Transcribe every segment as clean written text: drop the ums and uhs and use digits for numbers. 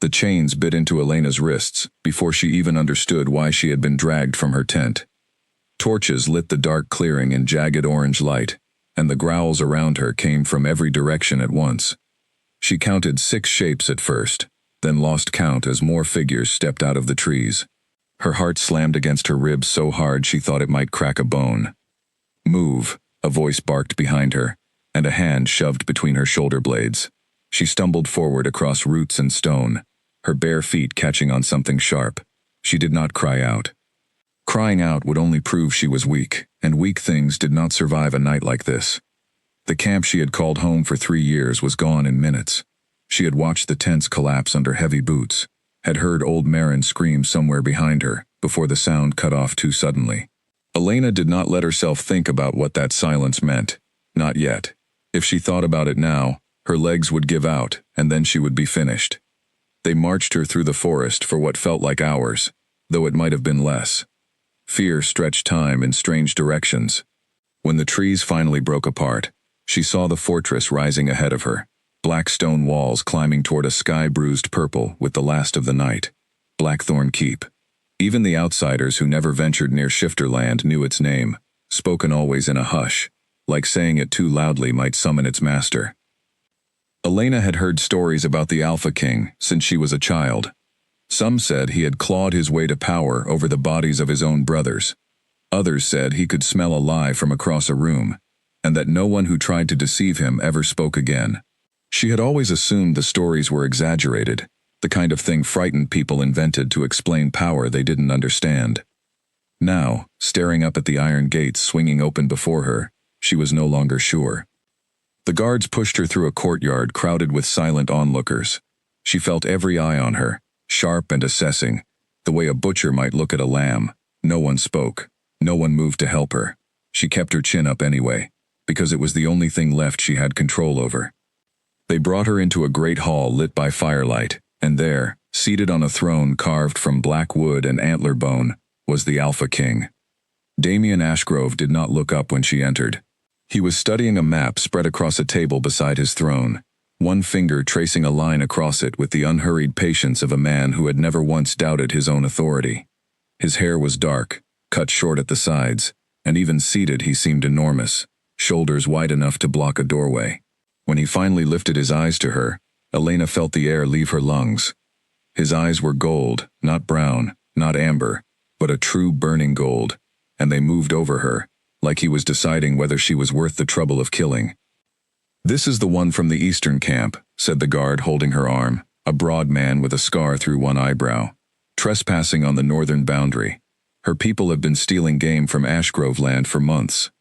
The chains bit into Elena's wrists before she even understood why she had been dragged from her tent. Torches lit the dark clearing in jagged orange light, and the growls around her came from every direction at once. She counted 6 shapes at first, then lost count as more figures stepped out of the trees. Her heart slammed against her ribs so hard she thought it might crack a bone. "Move," a voice barked behind her, and a hand shoved between her shoulder blades. She stumbled forward across roots and stone, her bare feet catching on something sharp. She did not cry out. Crying out would only prove she was weak, and weak things did not survive a night like this. The camp she had called home for 3 years was gone in minutes. She had watched the tents collapse under heavy boots, had heard old Marin scream somewhere behind her, before the sound cut off too suddenly. Elena did not let herself think about what that silence meant. Not yet. If she thought about it now, her legs would give out, and then she would be finished. They marched her through the forest for what felt like hours, though it might have been less. Fear stretched time in strange directions. When the trees finally broke apart, she saw the fortress rising ahead of her, black stone walls climbing toward a sky-bruised purple with the last of the night. Blackthorn Keep. Even the outsiders who never ventured near Shifterland knew its name, spoken always in a hush, like saying it too loudly might summon its master. Elena had heard stories about the Alpha King since she was a child. Some said he had clawed his way to power over the bodies of his own brothers. Others said he could smell a lie from across a room, and that no one who tried to deceive him ever spoke again. She had always assumed the stories were exaggerated, the kind of thing frightened people invented to explain power they didn't understand. Now, staring up at the iron gates swinging open before her, she was no longer sure. The guards pushed her through a courtyard crowded with silent onlookers. She felt every eye on her, sharp and assessing, the way a butcher might look at a lamb. No one spoke. No one moved to help her. She kept her chin up anyway, because it was the only thing left she had control over. They brought her into a great hall lit by firelight, and there, seated on a throne carved from black wood and antler bone, was the Alpha King. Damien Ashgrove did not look up when she entered. He was studying a map spread across a table beside his throne, one finger tracing a line across it with the unhurried patience of a man who had never once doubted his own authority. His hair was dark, cut short at the sides, and even seated he seemed enormous, shoulders wide enough to block a doorway. When he finally lifted his eyes to her, Elena felt the air leave her lungs. His eyes were gold, not brown, not amber, but a true burning gold, and they moved over her, like he was deciding whether she was worth the trouble of killing. "This is the one from the eastern camp," said the guard holding her arm, a broad man with a scar through one eyebrow. "Trespassing on the northern boundary. Her people have been stealing game from Ashgrove land for months."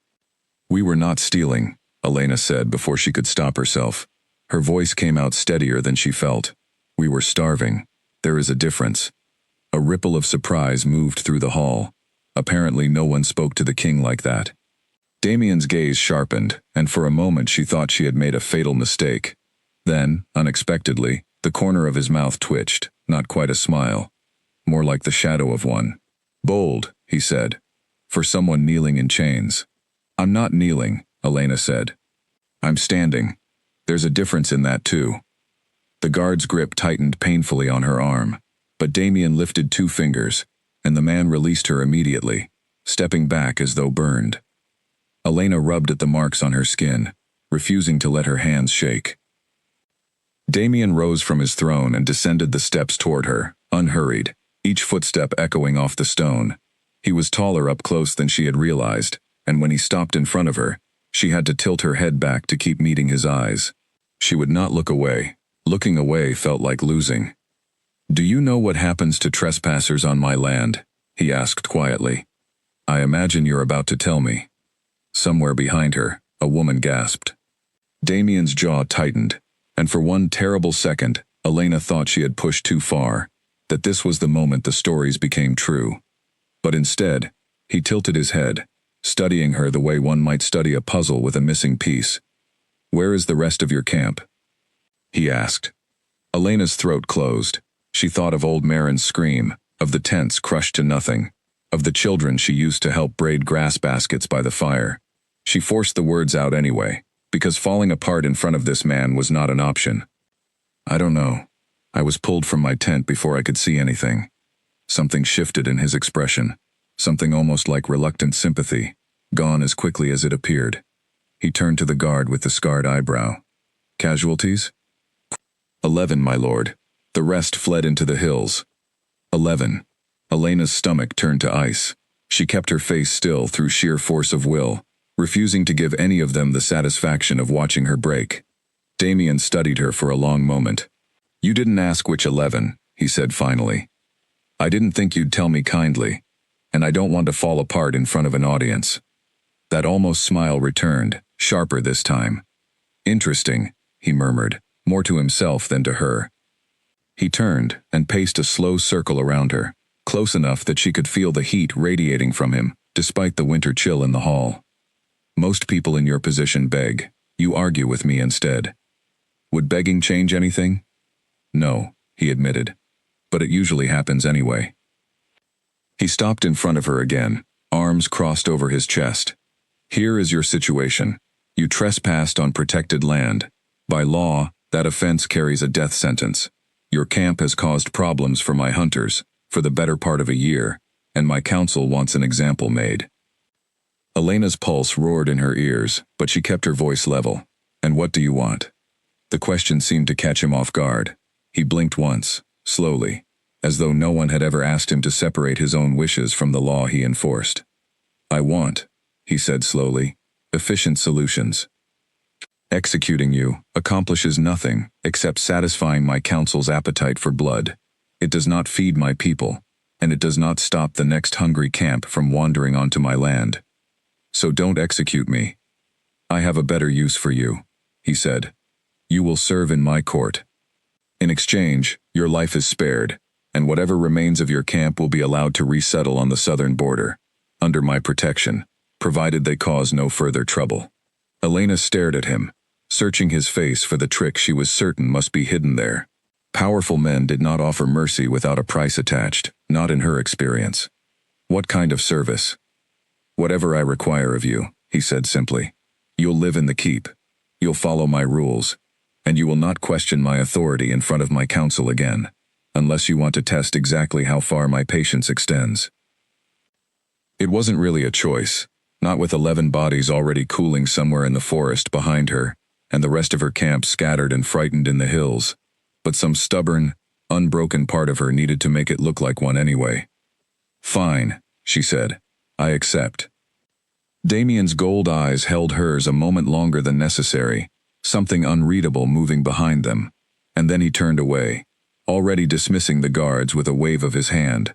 "We were not stealing," Elena said before she could stop herself. Her voice came out steadier than she felt. "We were starving. There is a difference." A ripple of surprise moved through the hall. Apparently no one spoke to the king like that. Damien's gaze sharpened, and for a moment she thought she had made a fatal mistake. Then, unexpectedly, the corner of his mouth twitched, not quite a smile, more like the shadow of one. "Bold," he said, "for someone kneeling in chains." "I'm not kneeling," Elena said. "I'm standing. There's a difference in that too." The guard's grip tightened painfully on her arm, but Damien lifted 2 fingers, and the man released her immediately, stepping back as though burned. Elena rubbed at the marks on her skin, refusing to let her hands shake. Damien rose from his throne and descended the steps toward her, unhurried, each footstep echoing off the stone. He was taller up close than she had realized, and when he stopped in front of her, she had to tilt her head back to keep meeting his eyes. She would not look away. Looking away felt like losing. "Do you know what happens to trespassers on my land?" he asked quietly. "I imagine you're about to tell me." Somewhere behind her, a woman gasped. Damien's jaw tightened, and for one terrible second, Elena thought she had pushed too far, that this was the moment the stories became true. But instead, he tilted his head, studying her the way one might study a puzzle with a missing piece. "Where is the rest of your camp?" he asked. Elena's throat closed. She thought of old Marin's scream, of the tents crushed to nothing, of the children she used to help braid grass baskets by the fire. She forced the words out anyway, because falling apart in front of this man was not an option. "I don't know. I was pulled from my tent before I could see anything. Something shifted in his expression, something almost like reluctant sympathy, gone as quickly as it appeared. He turned to the guard with the scarred eyebrow. Casualties? 11, my lord. The rest fled into the hills. 11. Elena's stomach turned to ice. She kept her face still through sheer force of will, refusing to give any of them the satisfaction of watching her break. Damien studied her for a long moment. You didn't ask which 11, he said finally. I didn't think you'd tell me kindly, and I don't want to fall apart in front of an audience. That almost smile returned, sharper this time. Interesting, he murmured, more to himself than to her. He turned and paced a slow circle around her, close enough that she could feel the heat radiating from him, despite the winter chill in the hall. Most people in your position beg. You argue with me instead. Would begging change anything? No, he admitted. But it usually happens anyway. He stopped in front of her again, arms crossed over his chest. Here is your situation. You trespassed on protected land. By law, that offense carries a death sentence. Your camp has caused problems for my hunters for the better part of a year, and my council wants an example made. Elena's pulse roared in her ears, but she kept her voice level. And what do you want? The question seemed to catch him off guard. He blinked once, slowly, as though no one had ever asked him to separate his own wishes from the law he enforced. I want, he said slowly, efficient solutions. Executing you accomplishes nothing except satisfying my council's appetite for blood. It does not feed my people, and it does not stop the next hungry camp from wandering onto my land. So don't execute me. I have a better use for you, he said. You will serve in my court. In exchange, your life is spared, and whatever remains of your camp will be allowed to resettle on the southern border, under my protection, provided they cause no further trouble. Elena stared at him, searching his face for the trick she was certain must be hidden there. Powerful men did not offer mercy without a price attached, not in her experience. What kind of service? Whatever I require of you, he said simply. You'll live in the keep. You'll follow my rules. And you will not question my authority in front of my council again, unless you want to test exactly how far my patience extends. It wasn't really a choice, not with 11 bodies already cooling somewhere in the forest behind her, and the rest of her camp scattered and frightened in the hills, but some stubborn, unbroken part of her needed to make it look like one anyway. Fine, she said. I accept. Damien's gold eyes held hers a moment longer than necessary, something unreadable moving behind them, and then he turned away, already dismissing the guards with a wave of his hand.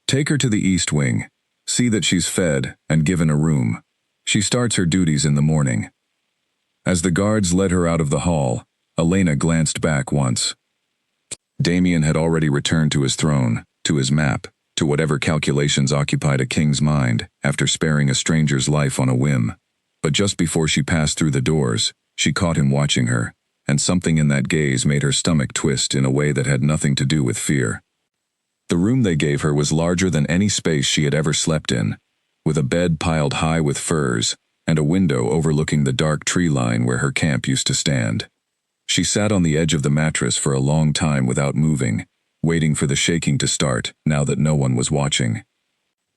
Take her to the east wing. See that she's fed and given a room. She starts her duties in the morning. As the guards led her out of the hall, Elena glanced back once. Damien had already returned to his throne, to his map, to whatever calculations occupied a king's mind after sparing a stranger's life on a whim. But just before she passed through the doors, she caught him watching her, and something in that gaze made her stomach twist in a way that had nothing to do with fear. The room they gave her was larger than any space she had ever slept in, with a bed piled high with furs, and a window overlooking the dark tree line where her camp used to stand. She sat on the edge of the mattress for a long time without moving, waiting for the shaking to start now that no one was watching.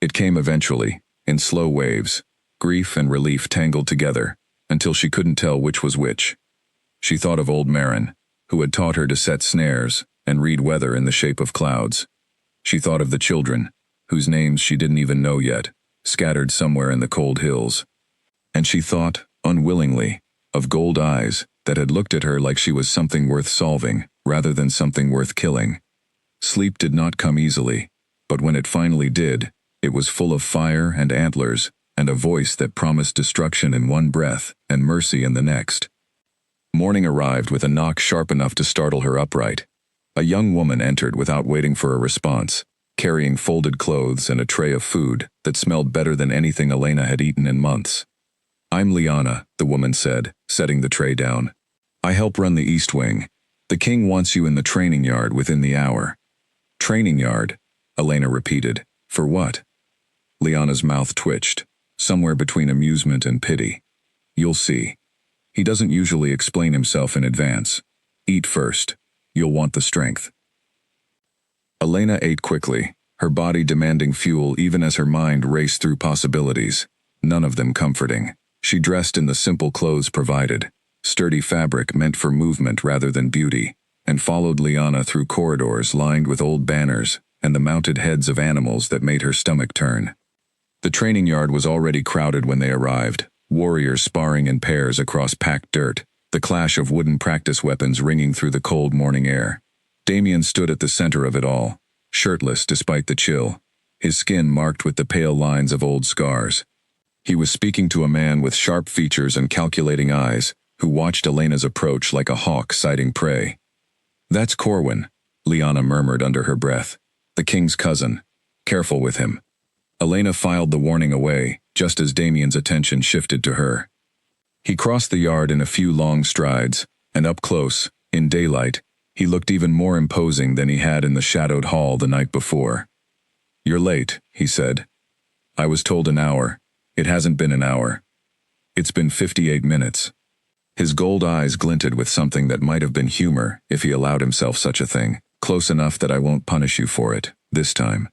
It came eventually, in slow waves, grief and relief tangled together, until she couldn't tell which was which. She thought of old Marin, who had taught her to set snares and read weather in the shape of clouds. She thought of the children, whose names she didn't even know yet, scattered somewhere in the cold hills. And she thought, unwillingly, of Gold Eyes that had looked at her like she was something worth solving, rather than something worth killing. Sleep did not come easily, but when it finally did, it was full of fire and antlers, and a voice that promised destruction in one breath and mercy in the next. Morning arrived with a knock sharp enough to startle her upright. A young woman entered without waiting for a response, carrying folded clothes and a tray of food that smelled better than anything Elena had eaten in months. I'm Liana, the woman said, setting the tray down. I help run the East Wing. The king wants you in the training yard within the hour. Training yard, Elena repeated. For what? Liana's mouth twitched, somewhere between amusement and pity. You'll see. He doesn't usually explain himself in advance. Eat first. you'll want the strength. Elena ate quickly, her body demanding fuel even as her mind raced through possibilities, none of them comforting. She dressed in the simple clothes provided, sturdy fabric meant for movement rather than beauty, and followed Liana through corridors lined with old banners and the mounted heads of animals that made her stomach turn. The training yard was already crowded when they arrived, warriors sparring in pairs across packed dirt, the clash of wooden practice weapons ringing through the cold morning air. Damien stood at the center of it all, shirtless despite the chill, his skin marked with the pale lines of old scars. He was speaking to a man with sharp features and calculating eyes, who watched Elena's approach like a hawk sighting prey. "That's Corwin," Liana murmured under her breath. "The king's cousin. Careful with him." Elena filed the warning away, just as Damien's attention shifted to her. He crossed the yard in a few long strides, and up close, in daylight, he looked even more imposing than he had in the shadowed hall the night before. "You're late," he said. "I was told an hour. It hasn't been an hour. It's been 58 minutes. His gold eyes glinted with something that might have been humor if he allowed himself such a thing, close enough that I won't punish you for it, this time.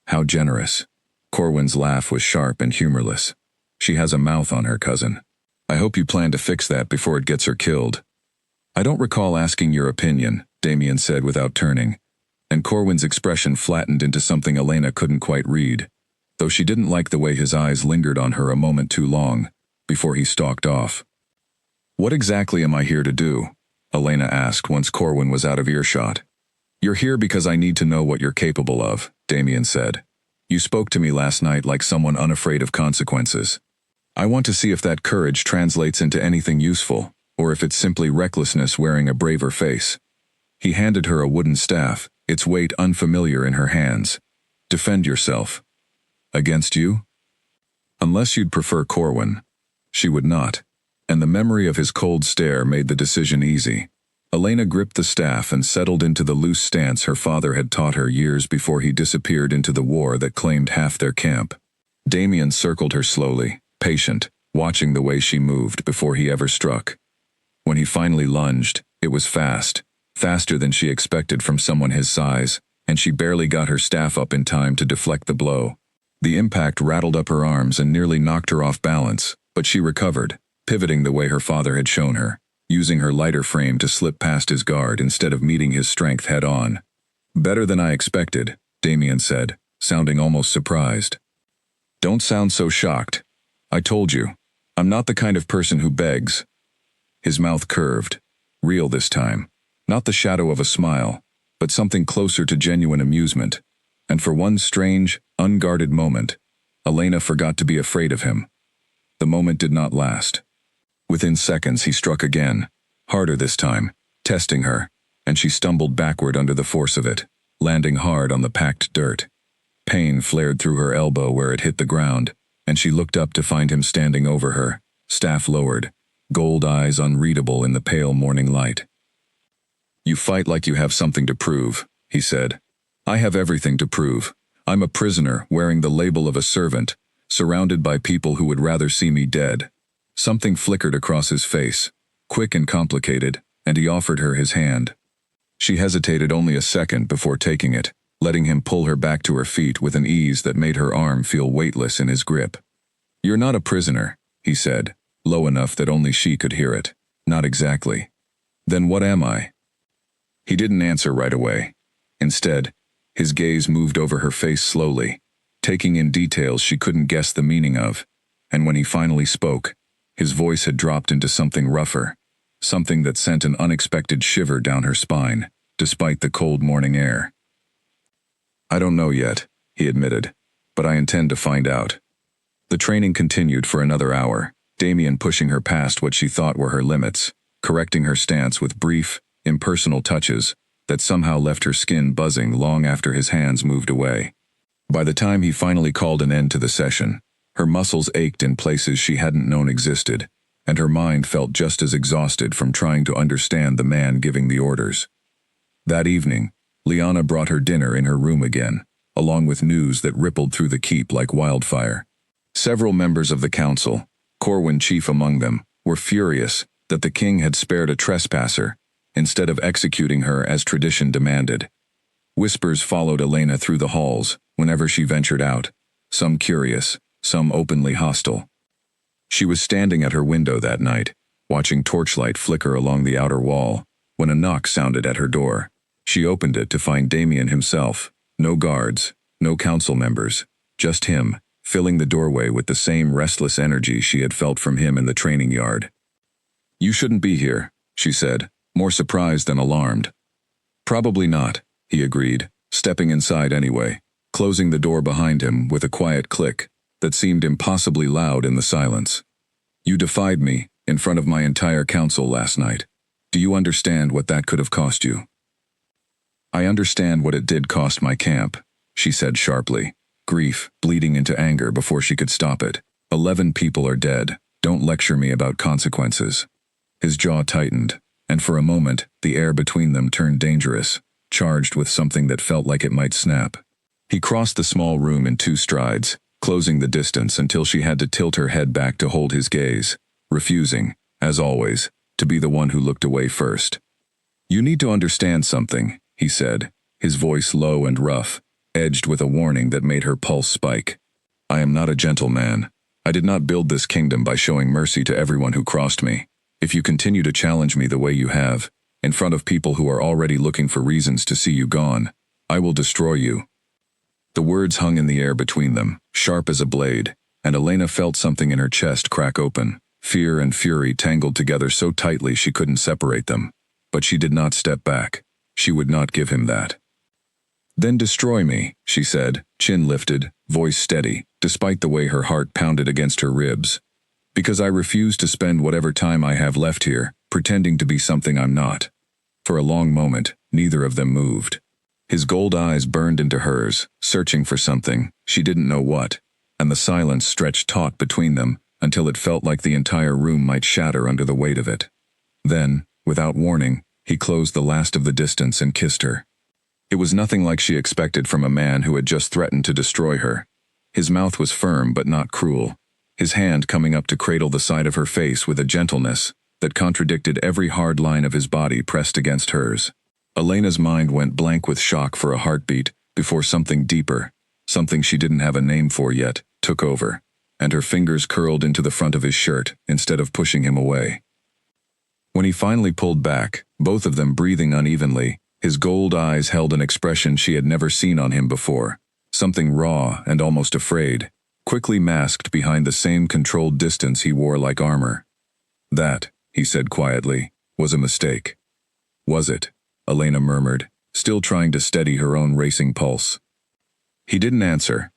How generous. Corwin's laugh was sharp and humorless. She has a mouth on her cousin. I hope you plan to fix that before it gets her killed. I don't recall asking your opinion, Damien said without turning, and Corwin's expression flattened into something Elena couldn't quite read, though she didn't like the way his eyes lingered on her a moment too long, before he stalked off. What exactly am I here to do? Elena asked once Corwin was out of earshot. You're here because I need to know what you're capable of, Damien said. You spoke to me last night like someone unafraid of consequences. I want to see if that courage translates into anything useful, or if it's simply recklessness wearing a braver face. He handed her a wooden staff, its weight unfamiliar in her hands. Defend yourself. Against you? Unless you'd prefer Corwin. She would not, and the memory of his cold stare made the decision easy. Elena gripped the staff and settled into the loose stance her father had taught her years before he disappeared into the war that claimed half their camp. Damien circled her slowly, patient, watching the way she moved before he ever struck. When he finally lunged, it was fast, faster than she expected from someone his size, and she barely got her staff up in time to deflect the blow. The impact rattled up her arms and nearly knocked her off balance, but she recovered, pivoting the way her father had shown her, using her lighter frame to slip past his guard instead of meeting his strength head-on. Better than I expected, Damien said, sounding almost surprised. Don't sound so shocked. I told you, I'm not the kind of person who begs. His mouth curved, real this time, not the shadow of a smile, but something closer to genuine amusement, and for one strange, unguarded moment, Elena forgot to be afraid of him. The moment did not last. Within seconds he struck again, harder this time, testing her, and she stumbled backward under the force of it, landing hard on the packed dirt. Pain flared through her elbow where it hit the ground, and she looked up to find him standing over her, staff lowered, gold eyes unreadable in the pale morning light. You fight like you have something to prove, he said. I have everything to prove. I'm a prisoner wearing the label of a servant, surrounded by people who would rather see me dead. Something flickered across his face, quick and complicated, and he offered her his hand. She hesitated only a second before taking it, letting him pull her back to her feet with an ease that made her arm feel weightless in his grip. You're not a prisoner, he said, low enough that only she could hear it. Not exactly. Then what am I? He didn't answer right away. Instead, his gaze moved over her face slowly, taking in details she couldn't guess the meaning of, and when he finally spoke, his voice had dropped into something rougher, something that sent an unexpected shiver down her spine, despite the cold morning air. I don't know yet, he admitted, but I intend to find out. The training continued for another hour, Damien pushing her past what she thought were her limits, correcting her stance with brief, impersonal touches that somehow left her skin buzzing long after his hands moved away. By the time he finally called an end to the session, her muscles ached in places she hadn't known existed, and her mind felt just as exhausted from trying to understand the man giving the orders. That evening, Liana brought her dinner in her room again, along with news that rippled through the keep like wildfire. Several members of the council, Corwin chief among them, were furious that the king had spared a trespasser, instead of executing her as tradition demanded. Whispers followed Elena through the halls whenever she ventured out, some curious, some openly hostile. She was standing at her window that night, watching torchlight flicker along the outer wall, when a knock sounded at her door. She opened it to find Damien himself, no guards, no council members, just him, filling the doorway with the same restless energy she had felt from him in the training yard. "You shouldn't be here," she said, more surprised than alarmed. "Probably not," he agreed, stepping inside anyway, closing the door behind him with a quiet click that seemed impossibly loud in the silence. "You defied me in front of my entire council last night. Do you understand what that could have cost you?" "I understand what it did cost my camp," she said sharply, grief bleeding into anger before she could stop it. 11 people are dead. Don't lecture me about consequences." His jaw tightened, and for a moment, the air between them turned dangerous, charged with something that felt like it might snap. He crossed the small room in 2 strides, closing the distance until she had to tilt her head back to hold his gaze, refusing, as always, to be the one who looked away first. "You need to understand something," he said, his voice low and rough, edged with a warning that made her pulse spike. "I am not a gentleman. I did not build this kingdom by showing mercy to everyone who crossed me. If you continue to challenge me the way you have, in front of people who are already looking for reasons to see you gone, I will destroy you." The words hung in the air between them, sharp as a blade, and Elena felt something in her chest crack open. Fear and fury tangled together so tightly she couldn't separate them. But she did not step back. She would not give him that. "Then destroy me," she said, chin lifted, voice steady, despite the way her heart pounded against her ribs. "Because I refuse to spend whatever time I have left here, pretending to be something I'm not." For a long moment, neither of them moved. His gold eyes burned into hers, searching for something, she didn't know what, and the silence stretched taut between them until it felt like the entire room might shatter under the weight of it. Then, without warning, he closed the last of the distance and kissed her. It was nothing like she expected from a man who had just threatened to destroy her. His mouth was firm but not cruel, his hand coming up to cradle the side of her face with a gentleness that contradicted every hard line of his body pressed against hers. Elena's mind went blank with shock for a heartbeat before something deeper, something she didn't have a name for yet, took over, and her fingers curled into the front of his shirt instead of pushing him away. When he finally pulled back, both of them breathing unevenly, his gold eyes held an expression she had never seen on him before, something raw and almost afraid, quickly masked behind the same controlled distance he wore like armor. "That," he said quietly, "was a mistake." "Was it?" Elena murmured, still trying to steady her own racing pulse. He didn't answer.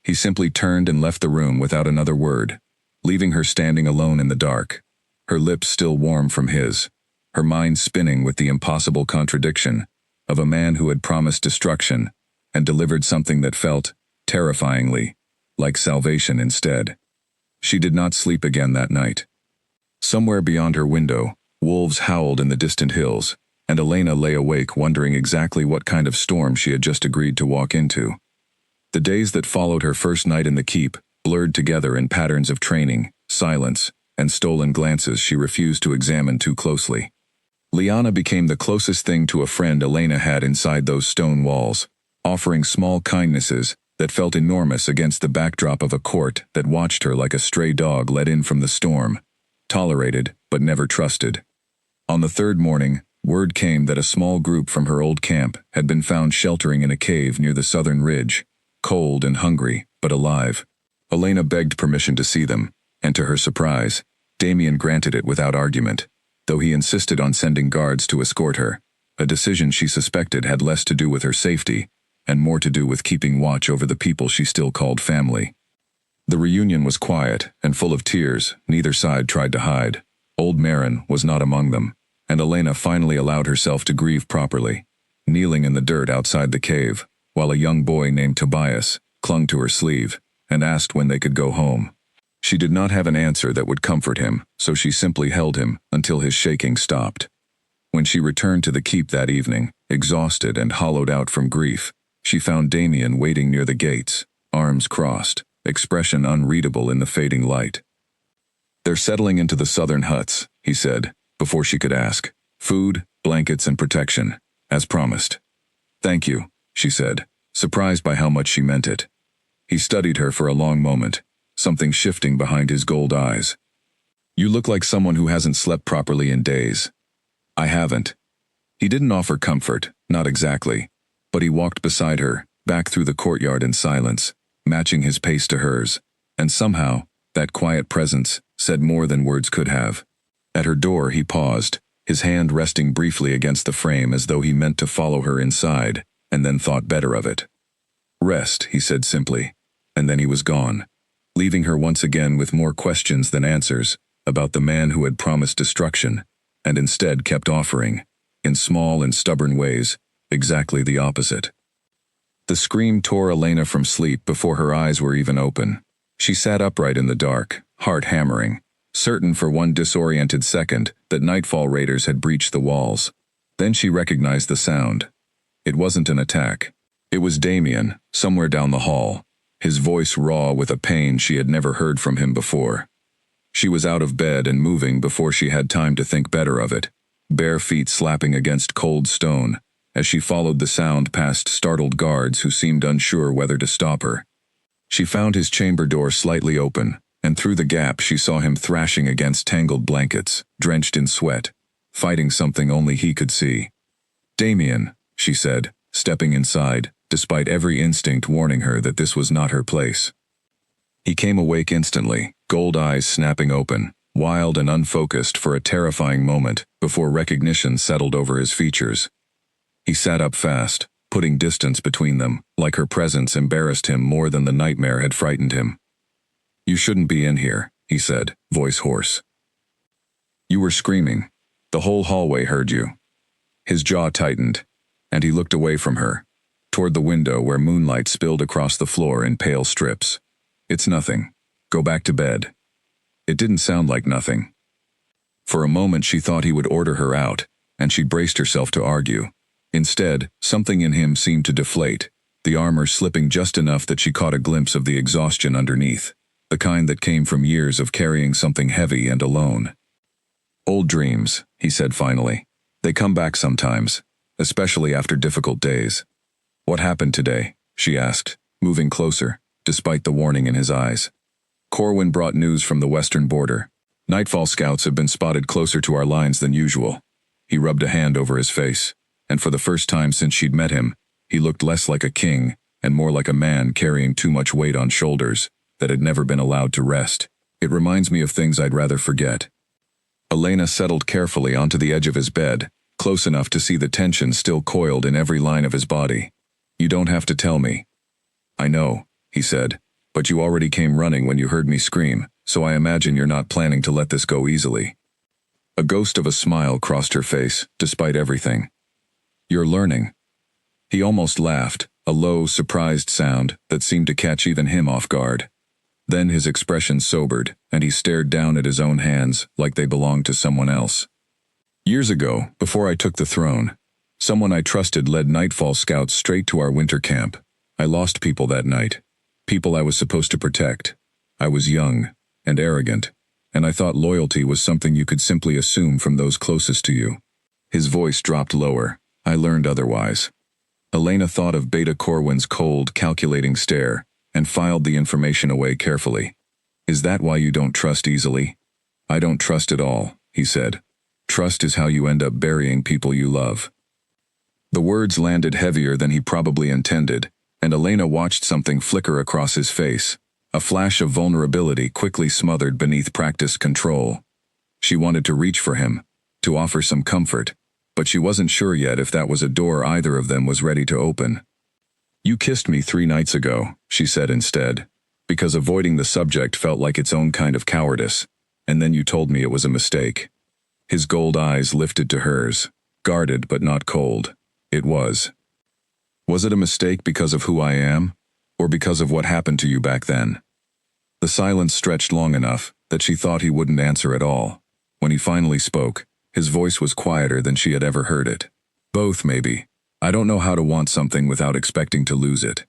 He simply turned and left the room without another word, leaving her standing alone in the dark, her lips still warm from his, her mind spinning with the impossible contradiction of a man who had promised destruction and delivered something that felt, terrifyingly, like salvation instead. She did not sleep again that night. Somewhere beyond her window, wolves howled in the distant hills, and Elena lay awake wondering exactly what kind of storm she had just agreed to walk into. The days that followed her first night in the keep blurred together in patterns of training, silence, and stolen glances she refused to examine too closely. Liana became the closest thing to a friend Elena had inside those stone walls, offering small kindnesses that felt enormous against the backdrop of a court that watched her like a stray dog let in from the storm, tolerated but never trusted. On the 3rd morning, word came that a small group from her old camp had been found sheltering in a cave near the southern ridge, cold and hungry, but alive. Elena begged permission to see them, and to her surprise, Damien granted it without argument, though he insisted on sending guards to escort her, a decision she suspected had less to do with her safety and more to do with keeping watch over the people she still called family. The reunion was quiet and full of tears neither side tried to hide. Old Marin was not among them, and Elena finally allowed herself to grieve properly, kneeling in the dirt outside the cave, while a young boy named Tobias clung to her sleeve and asked when they could go home. She did not have an answer that would comfort him, so she simply held him until his shaking stopped. When she returned to the keep that evening, exhausted and hollowed out from grief, she found Damien waiting near the gates, arms crossed, expression unreadable in the fading light. "They're settling into the southern huts," he said, before she could ask. Food, blankets, and protection, as promised. Thank you, she said, surprised by how much she meant it. He studied her for a long moment, something shifting behind his gold eyes. You look like someone who hasn't slept properly in days. I haven't. He didn't offer comfort, not exactly, but he walked beside her, back through the courtyard in silence, matching his pace to hers, and somehow, that quiet presence said more than words could have. At her door he paused, his hand resting briefly against the frame as though he meant to follow her inside, and then thought better of it. Rest, he said simply, and then he was gone, leaving her once again with more questions than answers about the man who had promised destruction, and instead kept offering, in small and stubborn ways, exactly the opposite. The scream tore Elena from sleep before her eyes were even open. She sat upright in the dark, heart hammering, certain for one disoriented second that Nightfall raiders had breached the walls. Then she recognized the sound. It wasn't an attack. It was Damien, somewhere down the hall, his voice raw with a pain she had never heard from him before. She was out of bed and moving before she had time to think better of it, bare feet slapping against cold stone, as she followed the sound past startled guards who seemed unsure whether to stop her. She found his chamber door slightly open, and through the gap she saw him thrashing against tangled blankets, drenched in sweat, fighting something only he could see. Damien, she said, stepping inside, despite every instinct warning her that this was not her place. He came awake instantly, gold eyes snapping open, wild and unfocused for a terrifying moment before recognition settled over his features. He sat up fast, putting distance between them, like her presence embarrassed him more than the nightmare had frightened him. You shouldn't be in here, he said, voice hoarse. You were screaming. The whole hallway heard you. His jaw tightened, and he looked away from her, toward the window where moonlight spilled across the floor in pale strips. It's nothing. Go back to bed. It didn't sound like nothing. For a moment she thought he would order her out, and she braced herself to argue. Instead, something in him seemed to deflate, the armor slipping just enough that she caught a glimpse of the exhaustion underneath, the kind that came from years of carrying something heavy and alone. Old dreams, he said finally. They come back sometimes, especially after difficult days. What happened today? She asked, moving closer, despite the warning in his eyes. Corwin brought news from the western border. Nightfall scouts have been spotted closer to our lines than usual. He rubbed a hand over his face, and for the first time since she'd met him, he looked less like a king and more like a man carrying too much weight on shoulders that had never been allowed to rest. It reminds me of things I'd rather forget. Elena settled carefully onto the edge of his bed, close enough to see the tension still coiled in every line of his body. You don't have to tell me. I know, he said, but you already came running when you heard me scream, so I imagine you're not planning to let this go easily. A ghost of a smile crossed her face, despite everything. You're learning. He almost laughed, a low, surprised sound that seemed to catch even him off guard. Then his expression sobered, and he stared down at his own hands like they belonged to someone else. Years ago, before I took the throne, someone I trusted led Nightfall scouts straight to our winter camp. I lost people that night, people I was supposed to protect. I was young and arrogant, and I thought loyalty was something you could simply assume from those closest to you. His voice dropped lower. I learned otherwise. Elena thought of Beta Corwin's cold, calculating stare, and filed the information away carefully. Is that why you don't trust easily? I don't trust at all, he said. Trust is how you end up burying people you love. The words landed heavier than he probably intended, and Elena watched something flicker across his face, a flash of vulnerability quickly smothered beneath practiced control. She wanted to reach for him, to offer some comfort, but she wasn't sure yet if that was a door either of them was ready to open. You kissed me 3 nights ago, she said instead, because avoiding the subject felt like its own kind of cowardice, and then you told me it was a mistake. His gold eyes lifted to hers, guarded but not cold. It was. Was it a mistake because of who I am, or because of what happened to you back then? The silence stretched long enough that she thought he wouldn't answer at all. When he finally spoke, his voice was quieter than she had ever heard it. Both, maybe. I don't know how to want something without expecting to lose it.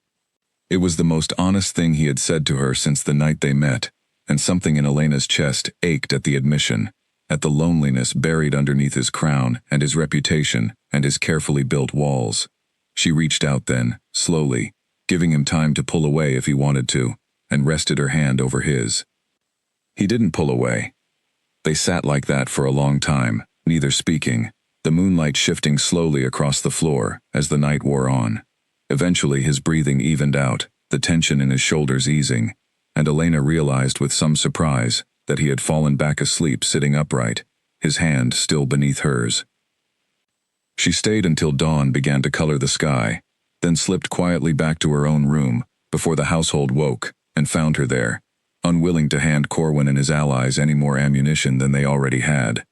It was the most honest thing he had said to her since the night they met, and something in Elena's chest ached at the admission. at the loneliness buried underneath his crown and his reputation and his carefully built walls. She reached out then, slowly, giving him time to pull away if he wanted to, and rested her hand over his. He didn't pull away. They sat like that for a long time, neither speaking, the moonlight shifting slowly across the floor as the night wore on. Eventually his breathing evened out, the tension in his shoulders easing, and Elena realized with some surprise that he had fallen back asleep sitting upright, his hand still beneath hers. She stayed until dawn began to color the sky, then slipped quietly back to her own room before the household woke and found her there, unwilling to hand Corwin and his allies any more ammunition than they already had.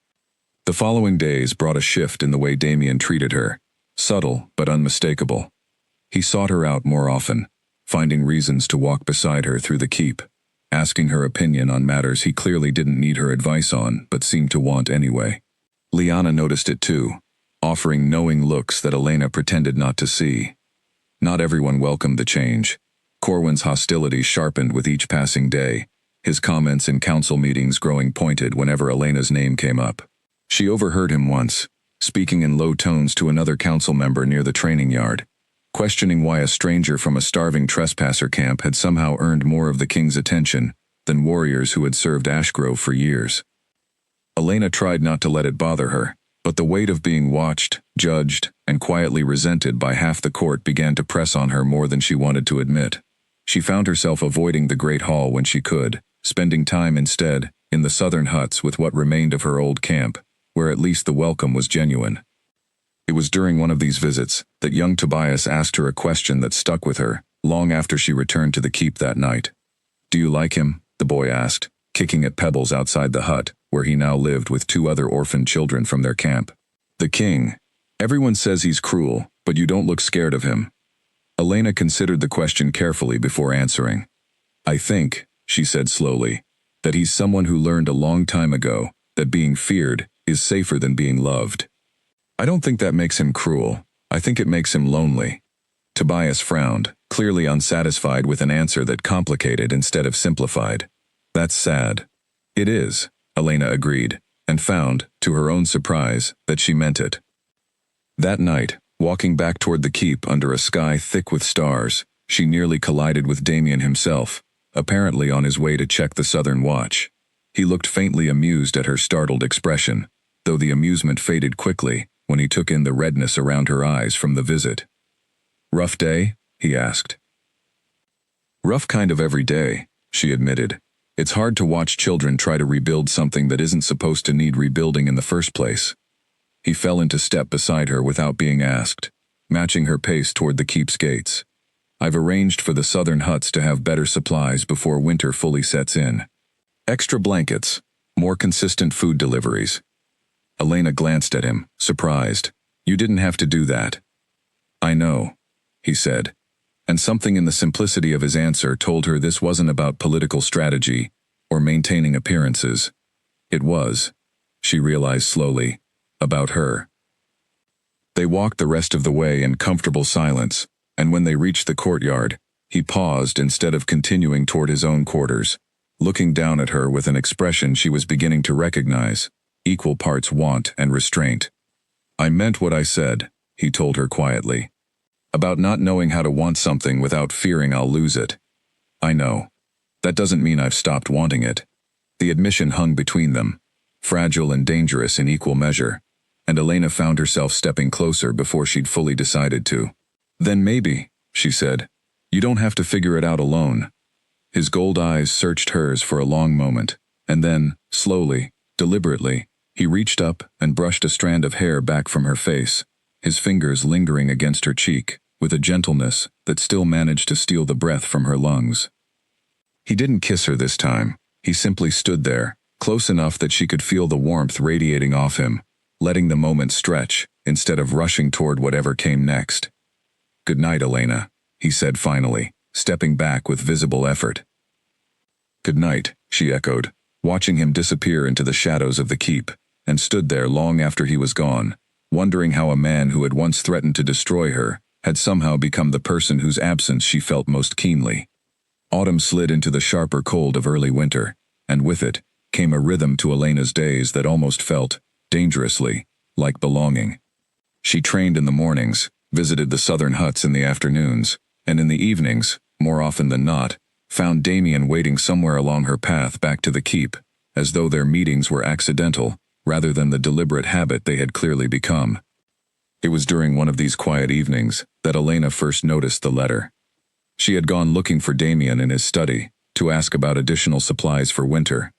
The following days brought a shift in the way Damien treated her, subtle but unmistakable. He sought her out more often, finding reasons to walk beside her through the keep, asking her opinion on matters he clearly didn't need her advice on but seemed to want anyway. Lyanna noticed it too, offering knowing looks that Elena pretended not to see. Not everyone welcomed the change. Corwin's hostility sharpened with each passing day, his comments in council meetings growing pointed whenever Elena's name came up. She overheard him once, speaking in low tones to another council member near the training yard, questioning why a stranger from a starving trespasser camp had somehow earned more of the king's attention than warriors who had served Ashgrove for years. Elena tried not to let it bother her, but the weight of being watched, judged, and quietly resented by half the court began to press on her more than she wanted to admit. She found herself avoiding the Great Hall when she could, spending time instead in the southern huts with what remained of her old camp, where at least the welcome was genuine. It was during one of these visits that young Tobias asked her a question that stuck with her, long after she returned to the keep that night. "Do you like him?" the boy asked, kicking at pebbles outside the hut, where he now lived with 2 other orphaned children from their camp. "The king. Everyone says he's cruel, but you don't look scared of him." Elena considered the question carefully before answering. "I think," she said slowly, "that he's someone who learned a long time ago that being feared is safer than being loved. I don't think that makes him cruel. I think it makes him lonely." Tobias frowned, clearly unsatisfied with an answer that complicated instead of simplified. "That's sad." "It is," Elena agreed, and found, to her own surprise, that she meant it. That night, walking back toward the keep under a sky thick with stars, she nearly collided with Damien himself, apparently on his way to check the southern watch. He looked faintly amused at her startled expression, though the amusement faded quickly when he took in the redness around her eyes from the visit. "Rough day?" he asked. "Rough kind of every day," she admitted. "It's hard to watch children try to rebuild something that isn't supposed to need rebuilding in the first place." He fell into step beside her without being asked, matching her pace toward the keep's gates. "I've arranged for the southern huts to have better supplies before winter fully sets in. Extra blankets, more consistent food deliveries." Elena glanced at him, surprised. "You didn't have to do that." "I know," he said, and something in the simplicity of his answer told her this wasn't about political strategy or maintaining appearances. It was, she realized slowly, about her. They walked the rest of the way in comfortable silence, and when they reached the courtyard, he paused instead of continuing toward his own quarters, looking down at her with an expression she was beginning to recognize, equal parts want and restraint. "I meant what I said," he told her quietly. "About not knowing how to want something without fearing I'll lose it. I know. That doesn't mean I've stopped wanting it." The admission hung between them, fragile and dangerous in equal measure, and Elena found herself stepping closer before she'd fully decided to. "Then maybe," she said, "you don't have to figure it out alone." His gold eyes searched hers for a long moment, and then, slowly, deliberately, he reached up and brushed a strand of hair back from her face, his fingers lingering against her cheek, with a gentleness that still managed to steal the breath from her lungs. He didn't kiss her this time. He simply stood there, close enough that she could feel the warmth radiating off him, letting the moment stretch instead of rushing toward whatever came next. "Good night, Elena," he said finally, stepping back with visible effort. "Good night," she echoed, watching him disappear into the shadows of the keep, and stood there long after he was gone, wondering how a man who had once threatened to destroy her had somehow become the person whose absence she felt most keenly. Autumn slid into the sharper cold of early winter, and with it came a rhythm to Elena's days that almost felt, dangerously, like belonging. She trained in the mornings, visited the southern huts in the afternoons, and in the evenings, more often than not, found Damien waiting somewhere along her path back to the keep, as though their meetings were accidental, rather than the deliberate habit they had clearly become. It was during one of these quiet evenings that Elena first noticed the letter. She had gone looking for Damien in his study, to ask about additional supplies for winter,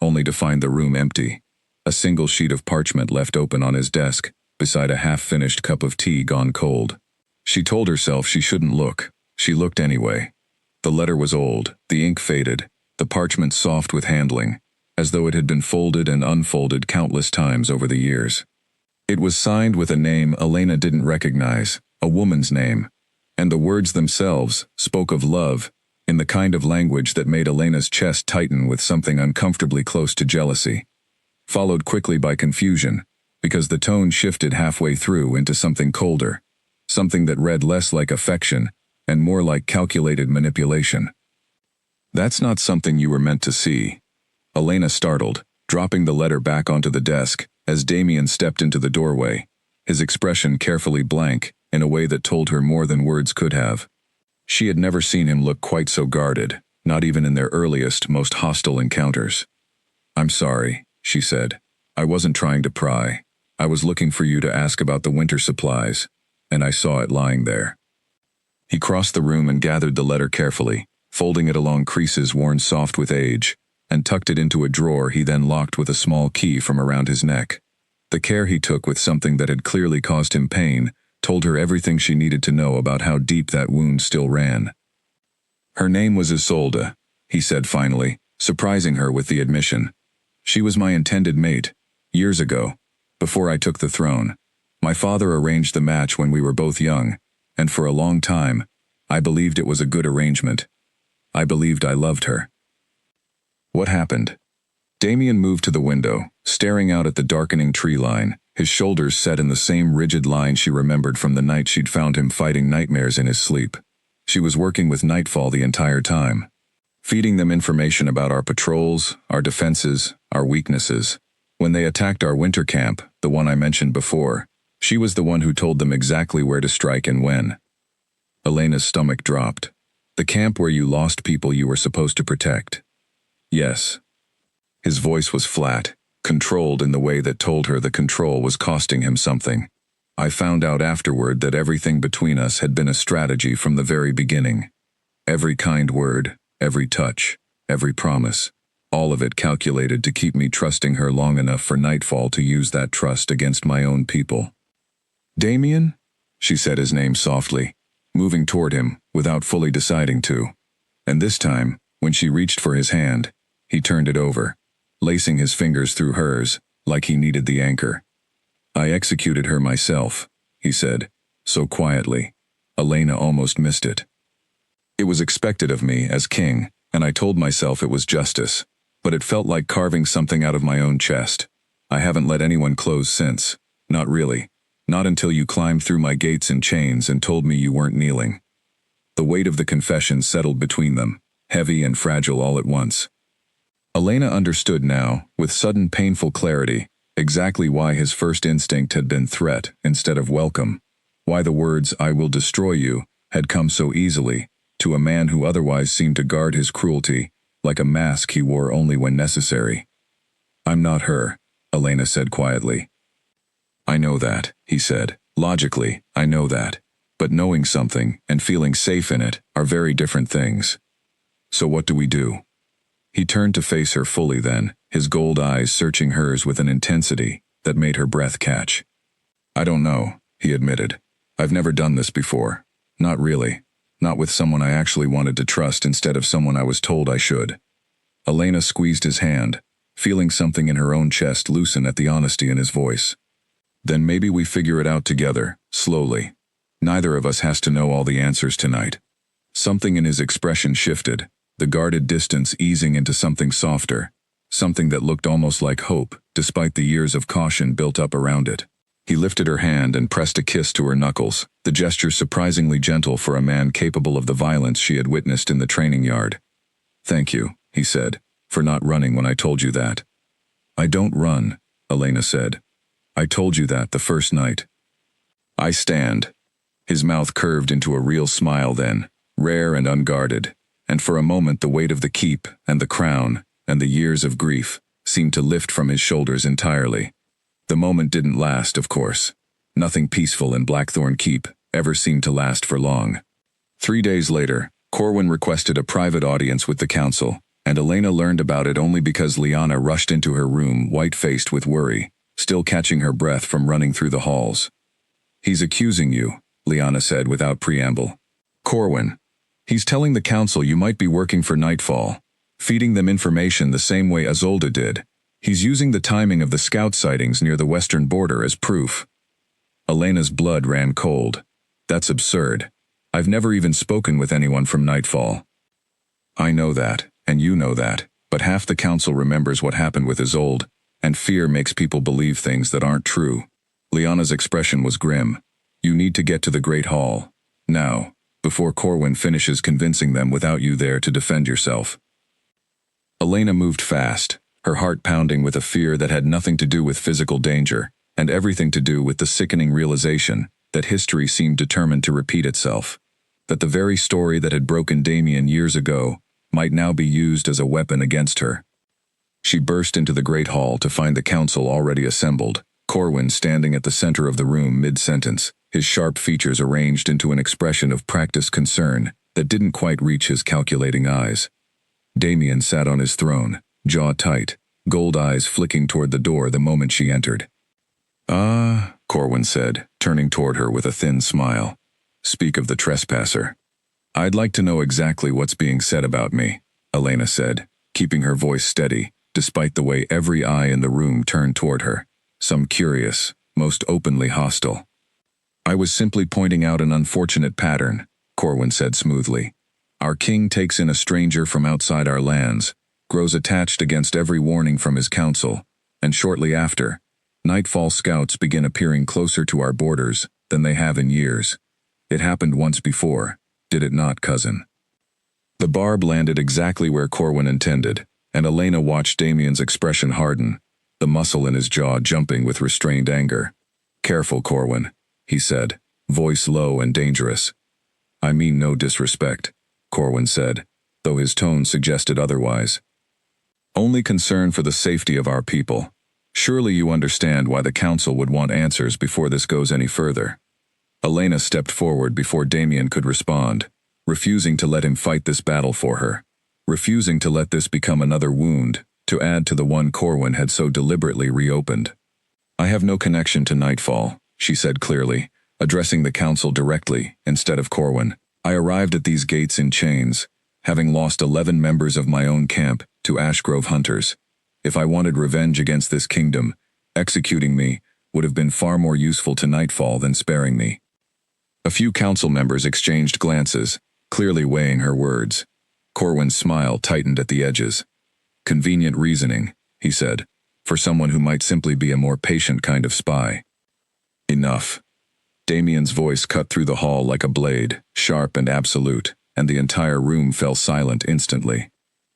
only to find the room empty, a single sheet of parchment left open on his desk, beside a half-finished cup of tea gone cold. She told herself she shouldn't look. She looked anyway. The letter was old, the ink faded, the parchment soft with handling, as though it had been folded and unfolded countless times over the years. It was signed with a name Elena didn't recognize, a woman's name, and the words themselves spoke of love, in the kind of language that made Elena's chest tighten with something uncomfortably close to jealousy, followed quickly by confusion, because the tone shifted halfway through into something colder, something that read less like affection and more like calculated manipulation. "That's not something you were meant to see." Elena startled, dropping the letter back onto the desk as Damien stepped into the doorway, his expression carefully blank in a way that told her more than words could have. She had never seen him look quite so guarded, not even in their earliest, most hostile encounters. "I'm sorry," she said. "I wasn't trying to pry. I was looking for you to ask about the winter supplies, and I saw it lying there." He crossed the room and gathered the letter carefully, folding it along creases worn soft with age, and tucked it into a drawer he then locked with a small key from around his neck. The care he took with something that had clearly caused him pain told her everything she needed to know about how deep that wound still ran. "Her name was Isolde," he said finally, surprising her with the admission. "She was my intended mate, years ago, before I took the throne. My father arranged the match when we were both young, and for a long time, I believed it was a good arrangement. I believed I loved her." What happened? Damien moved to the window, staring out at the darkening tree line, his shoulders set in the same rigid line she remembered from the night she'd found him fighting nightmares in his sleep. She was working with Nightfall the entire time, feeding them information about our patrols, our defenses, our weaknesses. When they attacked our winter camp, the one I mentioned before, she was the one who told them exactly where to strike and when. Elena's stomach dropped. "The camp where you lost people you were supposed to protect." "Yes." His voice was flat, controlled in the way that told her the control was costing him something. "I found out afterward that everything between us had been a strategy from the very beginning. Every kind word, every touch, every promise, all of it calculated to keep me trusting her long enough for Nightfall to use that trust against my own people." "Damien?" She said his name softly, moving toward him without fully deciding to. And this time, when she reached for his hand, he turned it over, lacing his fingers through hers, like he needed the anchor. "I executed her myself," he said, so quietly, Elena almost missed it. "It was expected of me as king, and I told myself it was justice, but it felt like carving something out of my own chest. I haven't let anyone close since, not really, not until you climbed through my gates in chains and told me you weren't kneeling." The weight of the confession settled between them, heavy and fragile all at once. Elena understood now, with sudden painful clarity, exactly why his first instinct had been threat instead of welcome, why the words "I will destroy you" had come so easily, to a man who otherwise seemed to guard his cruelty, like a mask he wore only when necessary. "I'm not her," Elena said quietly. "I know that," he said. "Logically, I know that. But knowing something and feeling safe in it are very different things. So what do we do?" He turned to face her fully then, his gold eyes searching hers with an intensity that made her breath catch. "I don't know," he admitted. "I've never done this before. Not really. Not with someone I actually wanted to trust instead of someone I was told I should." Elena squeezed his hand, feeling something in her own chest loosen at the honesty in his voice. "Then maybe we figure it out together, slowly. Neither of us has to know all the answers tonight." Something in his expression shifted, the guarded distance easing into something softer, something that looked almost like hope, despite the years of caution built up around it. He lifted her hand and pressed a kiss to her knuckles, the gesture surprisingly gentle for a man capable of the violence she had witnessed in the training yard. "Thank you," he said, for not running when I told you that. I don't run, Elena said. I told you that the first night. I stand. His mouth curved into a real smile then, rare and unguarded, and for a moment the weight of the keep and the crown and the years of grief seemed to lift from his shoulders entirely. The moment didn't last, of course. Nothing peaceful in Blackthorn Keep ever seemed to last for long. 3 days later, Corwin requested a private audience with the council, and Elena learned about it only because Lyanna rushed into her room white-faced with worry, still catching her breath from running through the halls. He's accusing you, Lyanna said without preamble. Corwin. He's telling the council you might be working for Nightfall, feeding them information the same way Azolda did. He's using the timing of the scout sightings near the western border as proof. Elena's blood ran cold. That's absurd. I've never even spoken with anyone from Nightfall. I know that, and you know that, but half the council remembers what happened with Isolde, and fear makes people believe things that aren't true. Lyanna's expression was grim. You need to get to the Great Hall. Now, before Corwin finishes convincing them without you there to defend yourself. Elena moved fast, her heart pounding with a fear that had nothing to do with physical danger, and everything to do with the sickening realization that history seemed determined to repeat itself. That the very story that had broken Damien years ago might now be used as a weapon against her. She burst into the Great Hall to find the council already assembled, Corwin standing at the center of the room mid-sentence, his sharp features arranged into an expression of practiced concern that didn't quite reach his calculating eyes. Damien sat on his throne, jaw tight, gold eyes flicking toward the door the moment she entered. "Ah," Corwin said, turning toward her with a thin smile. "Speak of the trespasser." "I'd like to know exactly what's being said about me," Elena said, keeping her voice steady, despite the way every eye in the room turned toward her, some curious, most openly hostile. "I was simply pointing out an unfortunate pattern," Corwin said smoothly. "Our king takes in a stranger from outside our lands, grows attached against every warning from his council, and shortly after, Nightfall scouts begin appearing closer to our borders than they have in years. It happened once before, did it not, cousin?" The barb landed exactly where Corwin intended, and Elena watched Damien's expression harden, the muscle in his jaw jumping with restrained anger. "Careful, Corwin," he said, voice low and dangerous. "I mean no disrespect," Corwin said, though his tone suggested otherwise. "Only concern for the safety of our people. Surely you understand why the council would want answers before this goes any further." Elena stepped forward before Damien could respond, refusing to let him fight this battle for her, refusing to let this become another wound, to add to the one Corwin had so deliberately reopened. "I have no connection to Nightfall," she said clearly, addressing the council directly instead of Corwin. "I arrived at these gates in chains, having lost 11 members of my own camp to Ashgrove hunters. If I wanted revenge against this kingdom, executing me would have been far more useful to Nightfall than sparing me." A few council members exchanged glances, clearly weighing her words. Corwin's smile tightened at the edges. "Convenient reasoning," he said, "for someone who might simply be a more patient kind of spy." "Enough." Damien's voice cut through the hall like a blade, sharp and absolute, and the entire room fell silent instantly.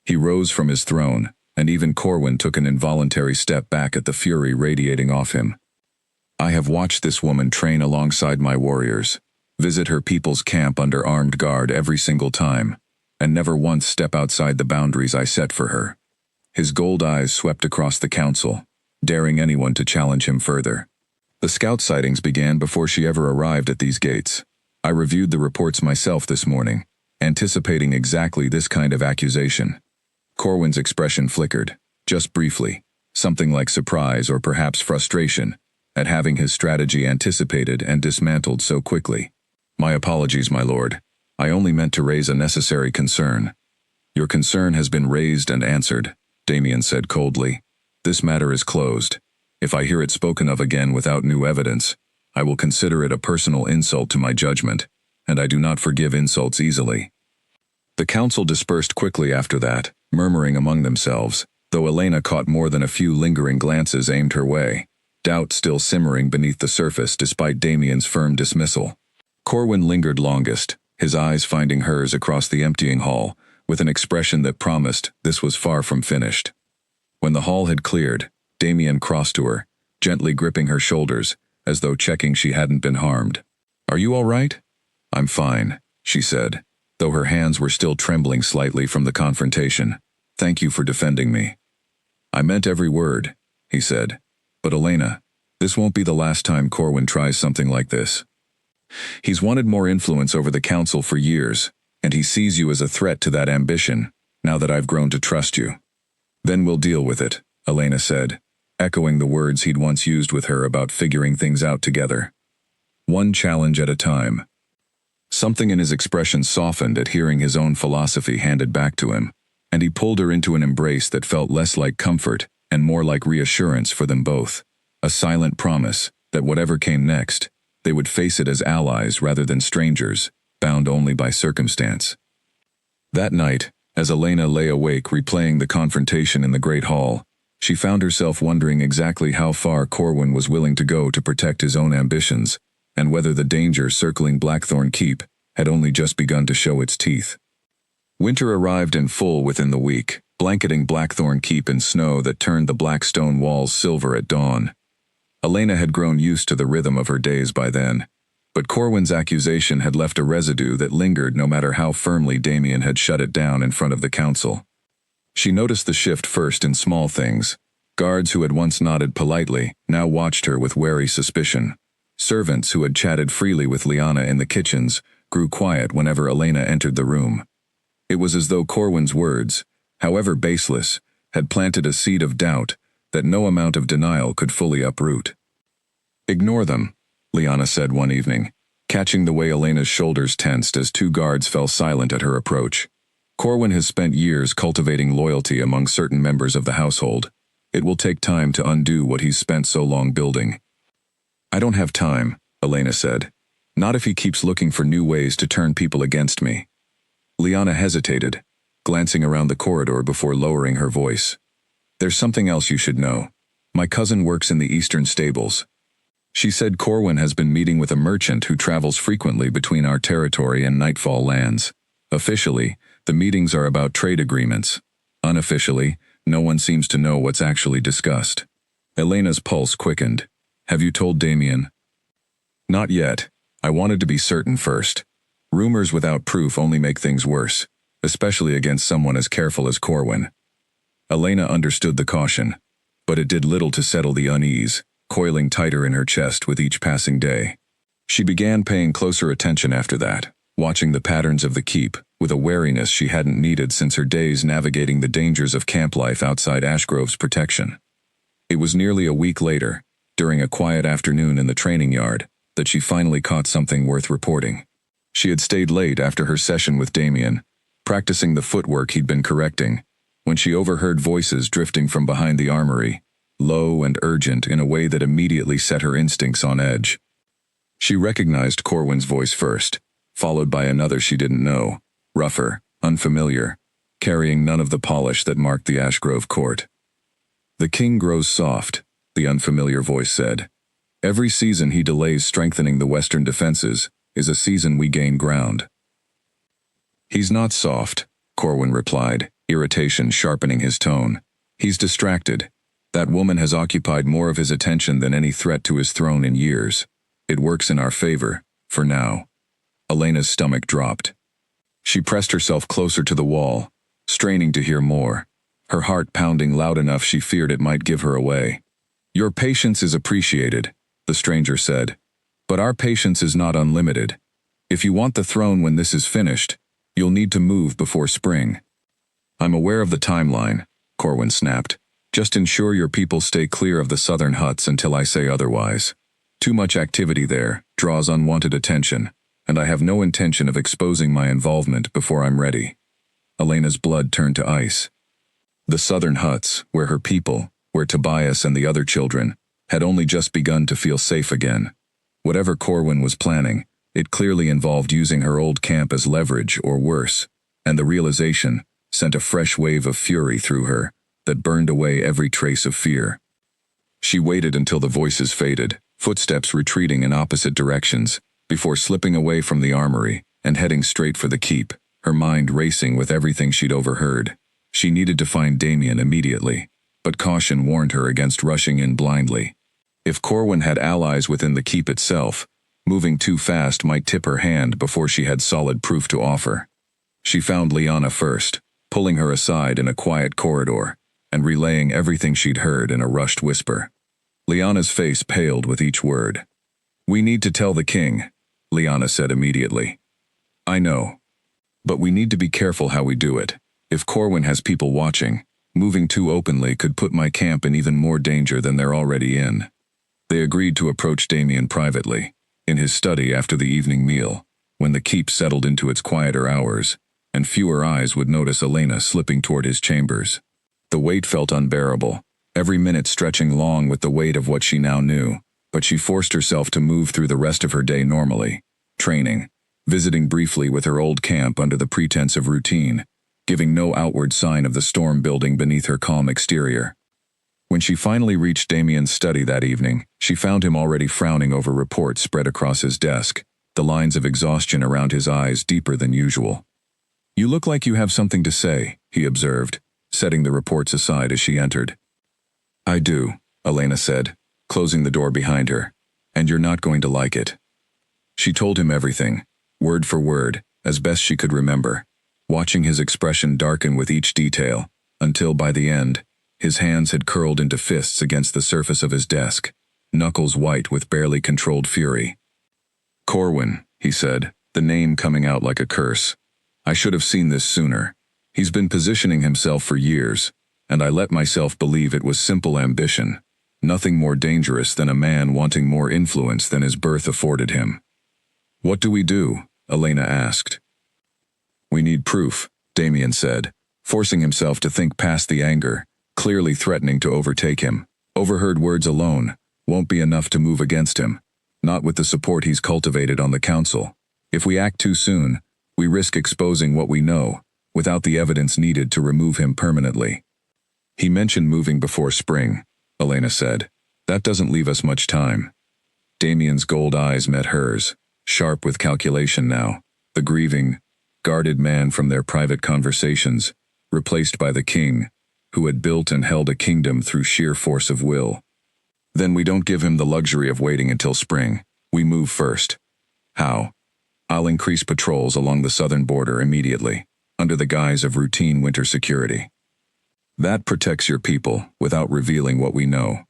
He rose from his throne, and even Corwin took an involuntary step back at the fury radiating off him. "I have watched this woman train alongside my warriors, visit her people's camp under armed guard every single time, and never once step outside the boundaries I set for her." His gold eyes swept across the council, daring anyone to challenge him further. "The scout sightings began before she ever arrived at these gates. I reviewed the reports myself this morning, anticipating exactly this kind of accusation." Corwin's expression flickered, just briefly, something like surprise or perhaps frustration at having his strategy anticipated and dismantled so quickly. "My apologies, my lord. I only meant to raise a necessary concern." "Your concern has been raised and answered," Damien said coldly. "This matter is closed. If I hear it spoken of again without new evidence, I will consider it a personal insult to my judgment, and I do not forgive insults easily." The council dispersed quickly after that, murmuring among themselves, though Elena caught more than a few lingering glances aimed her way, doubt still simmering beneath the surface despite Damien's firm dismissal. Corwin lingered longest, his eyes finding hers across the emptying hall, with an expression that promised this was far from finished. When the hall had cleared, Damien crossed to her, gently gripping her shoulders, as though checking she hadn't been harmed. "Are you all right?" "I'm fine," she said, though her hands were still trembling slightly from the confrontation. "Thank you for defending me." "I meant every word," he said. "But Elena, this won't be the last time Corwin tries something like this. He's wanted more influence over the council for years, and he sees you as a threat to that ambition, now that I've grown to trust you." "Then we'll deal with it," Elena said, echoing the words he'd once used with her about figuring things out together. One challenge at a time. Something in his expression softened at hearing his own philosophy handed back to him, and he pulled her into an embrace that felt less like comfort and more like reassurance for them both, a silent promise that whatever came next, they would face it as allies rather than strangers, bound only by circumstance. That night, as Elena lay awake replaying the confrontation in the Great Hall, she found herself wondering exactly how far Corwin was willing to go to protect his own ambitions, and whether the danger circling Blackthorn Keep had only just begun to show its teeth. Winter arrived in full within the week, blanketing Blackthorn Keep in snow that turned the black stone walls silver at dawn. Elena had grown used to the rhythm of her days by then, but Corwin's accusation had left a residue that lingered no matter how firmly Damien had shut it down in front of the council. She noticed the shift first in small things. Guards who had once nodded politely now watched her with wary suspicion. Servants who had chatted freely with Liana in the kitchens grew quiet whenever Elena entered the room. It was as though Corwin's words, however baseless, had planted a seed of doubt that no amount of denial could fully uproot. "Ignore them," Liana said one evening, catching the way Elena's shoulders tensed as two guards fell silent at her approach. "Corwin has spent years cultivating loyalty among certain members of the household. It will take time to undo what he's spent so long building." "I don't have time," Elena said. "Not if he keeps looking for new ways to turn people against me." Liana hesitated, glancing around the corridor before lowering her voice. "There's something else you should know. My cousin works in the eastern stables. She said Corwin has been meeting with a merchant who travels frequently between our territory and Nightfall lands. Officially, the meetings are about trade agreements. Unofficially, no one seems to know what's actually discussed." Elena's pulse quickened. "Have you told Damien?" "Not yet. I wanted to be certain first. Rumors without proof only make things worse, especially against someone as careful as Corwin." Elena understood the caution, but it did little to settle the unease, coiling tighter in her chest with each passing day. She began paying closer attention after that, watching the patterns of the keep with a wariness she hadn't needed since her days navigating the dangers of camp life outside Ashgrove's protection. It was nearly a week later, during a quiet afternoon in the training yard, that she finally caught something worth reporting. She had stayed late after her session with Damien, practicing the footwork he'd been correcting, when she overheard voices drifting from behind the armory, low and urgent in a way that immediately set her instincts on edge. She recognized Corwin's voice first, followed by another she didn't know, rougher, unfamiliar, carrying none of the polish that marked the Ashgrove court. "The king grows soft," the unfamiliar voice said. "Every season he delays strengthening the western defenses is a season we gain ground." "He's not soft," Corwin replied, irritation sharpening his tone. "He's distracted. That woman has occupied more of his attention than any threat to his throne in years. It works in our favor, for now." Elena's stomach dropped. She pressed herself closer to the wall, straining to hear more, her heart pounding loud enough she feared it might give her away. "Your patience is appreciated," the stranger said, "but our patience is not unlimited. If you want the throne when this is finished, you'll need to move before spring." "I'm aware of the timeline," Corwin snapped. "Just ensure your people stay clear of the southern huts until I say otherwise. Too much activity there draws unwanted attention, and I have no intention of exposing my involvement before I'm ready." Elena's blood turned to ice. The southern huts, where her people, where Tobias and the other children, had only just begun to feel safe again. Whatever Corwin was planning, it clearly involved using her old camp as leverage or worse, and the realization sent a fresh wave of fury through her that burned away every trace of fear. She waited until the voices faded, footsteps retreating in opposite directions, before slipping away from the armory and heading straight for the keep, her mind racing with everything she'd overheard. She needed to find Damien immediately, but caution warned her against rushing in blindly. If Corwin had allies within the keep itself, moving too fast might tip her hand before she had solid proof to offer. She found Lyanna first, pulling her aside in a quiet corridor, and relaying everything she'd heard in a rushed whisper. Lyanna's face paled with each word. "We need to tell the king," Lyanna said immediately. "I know. But we need to be careful how we do it. If Corwin has people watching, moving too openly could put my camp in even more danger than they're already in." They agreed to approach Damien privately, in his study after the evening meal, when the keep settled into its quieter hours, and fewer eyes would notice Elena slipping toward his chambers. The wait felt unbearable, every minute stretching long with the weight of what she now knew, but she forced herself to move through the rest of her day normally, training, visiting briefly with her old camp under the pretense of routine, giving no outward sign of the storm building beneath her calm exterior. When she finally reached Damien's study that evening, she found him already frowning over reports spread across his desk, the lines of exhaustion around his eyes deeper than usual. "You look like you have something to say," he observed, setting the reports aside as she entered. "I do," Elena said, closing the door behind her, "and you're not going to like it." She told him everything, word for word, as best she could remember, watching his expression darken with each detail, until by the end, his hands had curled into fists against the surface of his desk, knuckles white with barely controlled fury. "Corwin," he said, the name coming out like a curse. "I should have seen this sooner. He's been positioning himself for years, and I let myself believe it was simple ambition, nothing more dangerous than a man wanting more influence than his birth afforded him." "What do we do?" Elena asked. "We need proof," Damien said, forcing himself to think past the anger, clearly threatening to overtake him. "Overheard words alone won't be enough to move against him, not with the support he's cultivated on the council. If we act too soon, we risk exposing what we know, without the evidence needed to remove him permanently." "He mentioned moving before spring," Elena said. "That doesn't leave us much time." Damien's gold eyes met hers, sharp with calculation now, the grieving, guarded man from their private conversations, replaced by the king, who had built and held a kingdom through sheer force of will. "Then we don't give him the luxury of waiting until spring. We move first." "How?" "I'll increase patrols along the southern border immediately, under the guise of routine winter security. That protects your people without revealing what we know.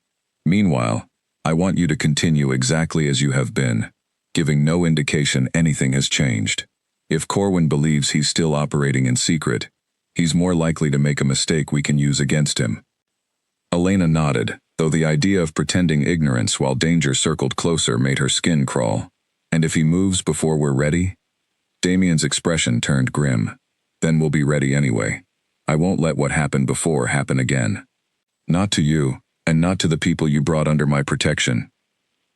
Meanwhile, I want you to continue exactly as you have been, giving no indication anything has changed. If Corwin believes he's still operating in secret, he's more likely to make a mistake we can use against him." Elena nodded, though the idea of pretending ignorance while danger circled closer made her skin crawl. "And if he moves before we're ready?" Damien's expression turned grim. "Then we'll be ready anyway. I won't let what happened before happen again. Not to you, and not to the people you brought under my protection."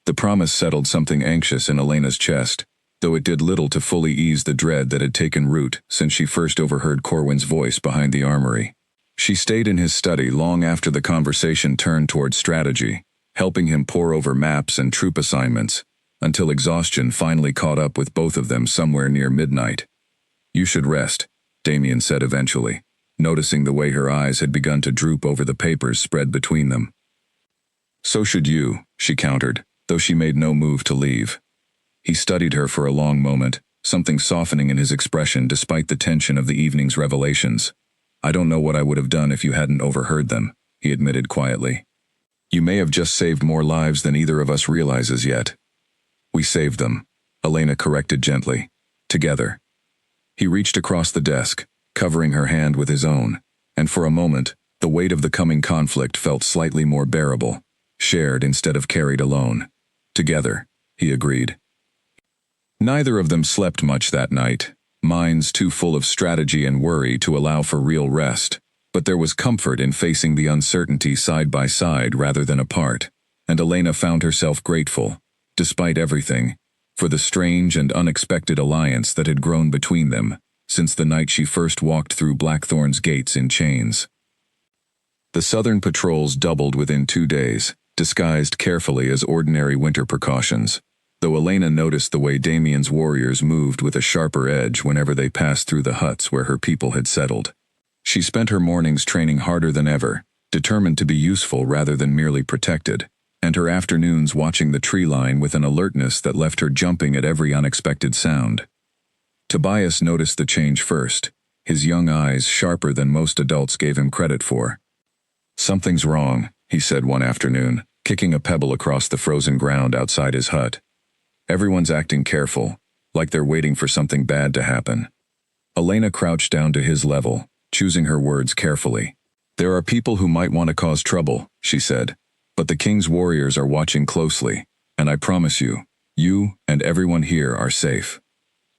The promise settled something anxious in Elena's chest, though it did little to fully ease the dread that had taken root since she first overheard Corwin's voice behind the armory. She stayed in his study long after the conversation turned toward strategy, helping him pore over maps and troop assignments, until exhaustion finally caught up with both of them somewhere near midnight. "You should rest," Damien said eventually, noticing the way her eyes had begun to droop over the papers spread between them. "So should you," she countered, though she made no move to leave. He studied her for a long moment, something softening in his expression despite the tension of the evening's revelations. "I don't know what I would have done if you hadn't overheard them," he admitted quietly. "You may have just saved more lives than either of us realizes yet." "We saved them," Elena corrected gently. "Together." He reached across the desk, covering her hand with his own, and for a moment, the weight of the coming conflict felt slightly more bearable, shared instead of carried alone. "Together," he agreed. Neither of them slept much that night, minds too full of strategy and worry to allow for real rest, but there was comfort in facing the uncertainty side by side rather than apart, and Elena found herself grateful, despite everything, for the strange and unexpected alliance that had grown between them since the night she first walked through Blackthorn's gates in chains. The southern patrols doubled within 2 days, disguised carefully as ordinary winter precautions. though Elena noticed the way Damien's warriors moved with a sharper edge whenever they passed through the huts where her people had settled. She spent her mornings training harder than ever, determined to be useful rather than merely protected, and her afternoons watching the tree line with an alertness that left her jumping at every unexpected sound. Tobias noticed the change first, his young eyes sharper than most adults gave him credit for. "Something's wrong," he said one afternoon, kicking a pebble across the frozen ground outside his hut. "Everyone's acting careful, like they're waiting for something bad to happen." Elena crouched down to his level, choosing her words carefully. "There are people who might want to cause trouble," she said, "but the king's warriors are watching closely, and I promise you, you and everyone here are safe."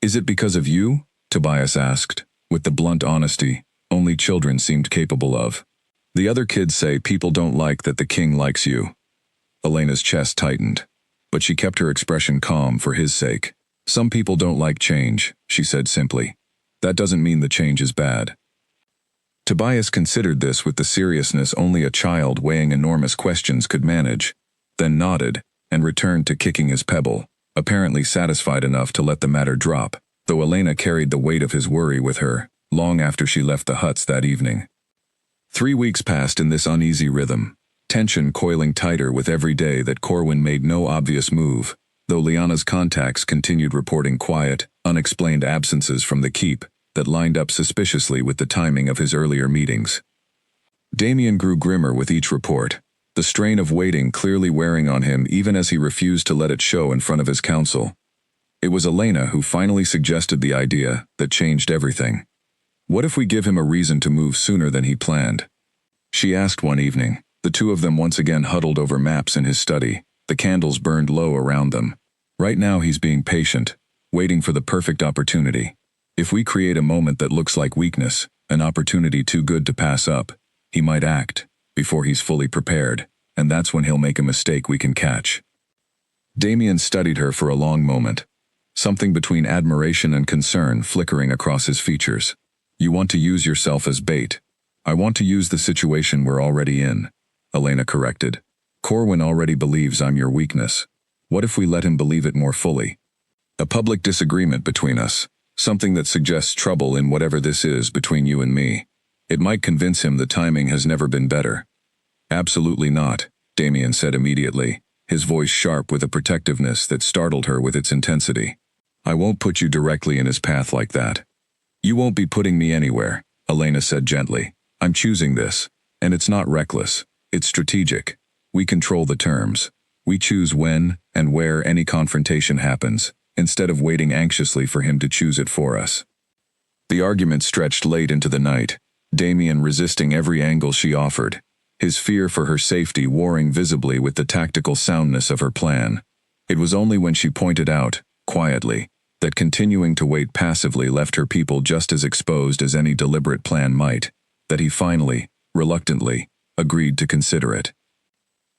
"Is it because of you?" Tobias asked, with the blunt honesty only children seemed capable of. "The other kids say people don't like that the king likes you." Elena's chest tightened, but she kept her expression calm for his sake. "Some people don't like change," she said simply. "That doesn't mean the change is bad." Tobias considered this with the seriousness only a child weighing enormous questions could manage, then nodded and returned to kicking his pebble, apparently satisfied enough to let the matter drop, though Elena carried the weight of his worry with her, long after she left the huts that evening. 3 weeks passed in this uneasy rhythm, tension coiling tighter with every day that Corwin made no obvious move, though Lyanna's contacts continued reporting quiet, unexplained absences from the keep that lined up suspiciously with the timing of his earlier meetings. Damien grew grimmer with each report, the strain of waiting clearly wearing on him even as he refused to let it show in front of his council. It was Elena who finally suggested the idea that changed everything. "What if we give him a reason to move sooner than he planned?" she asked one evening, the two of them once again huddled over maps in his study, the candles burned low around them. "Right now he's being patient, waiting for the perfect opportunity. If we create a moment that looks like weakness, an opportunity too good to pass up, he might act, before he's fully prepared, and that's when he'll make a mistake we can catch." Damien studied her for a long moment, something between admiration and concern flickering across his features. "You want to use yourself as bait." "I want to use the situation we're already in," Elena corrected. "Corwin already believes I'm your weakness. What if we let him believe it more fully? A public disagreement between us, something that suggests trouble in whatever this is between you and me. It might convince him the timing has never been better." "Absolutely not," Damien said immediately, his voice sharp with a protectiveness that startled her with its intensity. "I won't put you directly in his path like that." "You won't be putting me anywhere," Elena said gently. "I'm choosing this, and it's not reckless, it's strategic. We control the terms. We choose when and where any confrontation happens, instead of waiting anxiously for him to choose it for us." The argument stretched late into the night, Damien resisting every angle she offered, his fear for her safety warring visibly with the tactical soundness of her plan. It was only when she pointed out, quietly, that continuing to wait passively left her people just as exposed as any deliberate plan might, that he finally, reluctantly, agreed to consider it.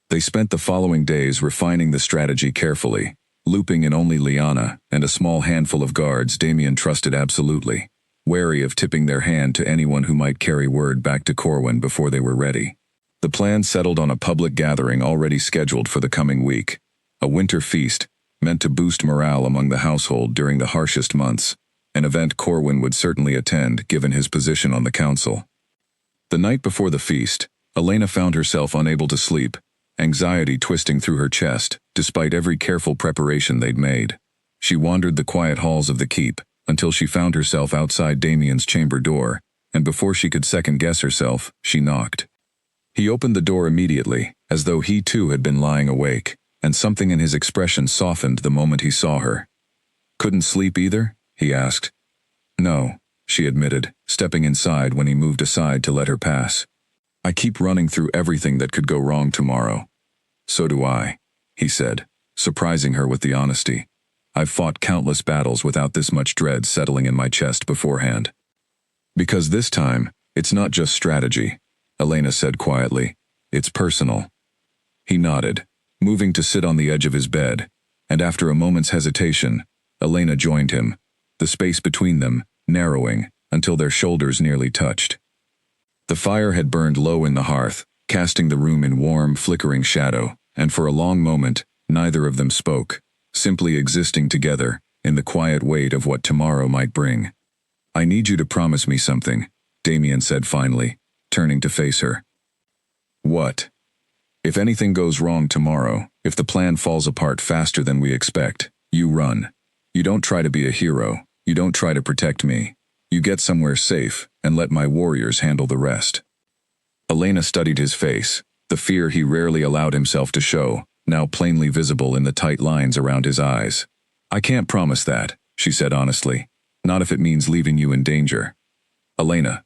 They spent the following days refining the strategy carefully, looping in only Lyanna and a small handful of guards Damien trusted absolutely, wary of tipping their hand to anyone who might carry word back to Corwin before they were ready. The plan settled on a public gathering already scheduled for the coming week, a winter feast meant to boost morale among the household during the harshest months, an event Corwin would certainly attend given his position on the council. The night before the feast, Elena found herself unable to sleep, anxiety twisting through her chest, despite every careful preparation they'd made. She wandered the quiet halls of the keep, until she found herself outside Damien's chamber door, and before she could second-guess herself, she knocked. He opened the door immediately, as though he too had been lying awake, and something in his expression softened the moment he saw her. "Couldn't sleep either?" he asked. "No," she admitted, stepping inside when he moved aside to let her pass. "I keep running through everything that could go wrong tomorrow." "So do I," he said, surprising her with the honesty. "I've fought countless battles without this much dread settling in my chest beforehand." "Because this time, it's not just strategy," Elena said quietly. "It's personal." He nodded, moving to sit on the edge of his bed, and after a moment's hesitation, Elena joined him, the space between them narrowing until their shoulders nearly touched. The fire had burned low in the hearth, casting the room in warm, flickering shadow, and for a long moment, neither of them spoke, simply existing together, in the quiet weight of what tomorrow might bring. "I need you to promise me something," Damien said finally, turning to face her. "What?" "If anything goes wrong tomorrow, if the plan falls apart faster than we expect, you run. You don't try to be a hero, you don't try to protect me. You get somewhere safe, and let my warriors handle the rest." Elena studied his face, the fear he rarely allowed himself to show, now plainly visible in the tight lines around his eyes. "I can't promise that," she said honestly. "Not if it means leaving you in danger." "Elena."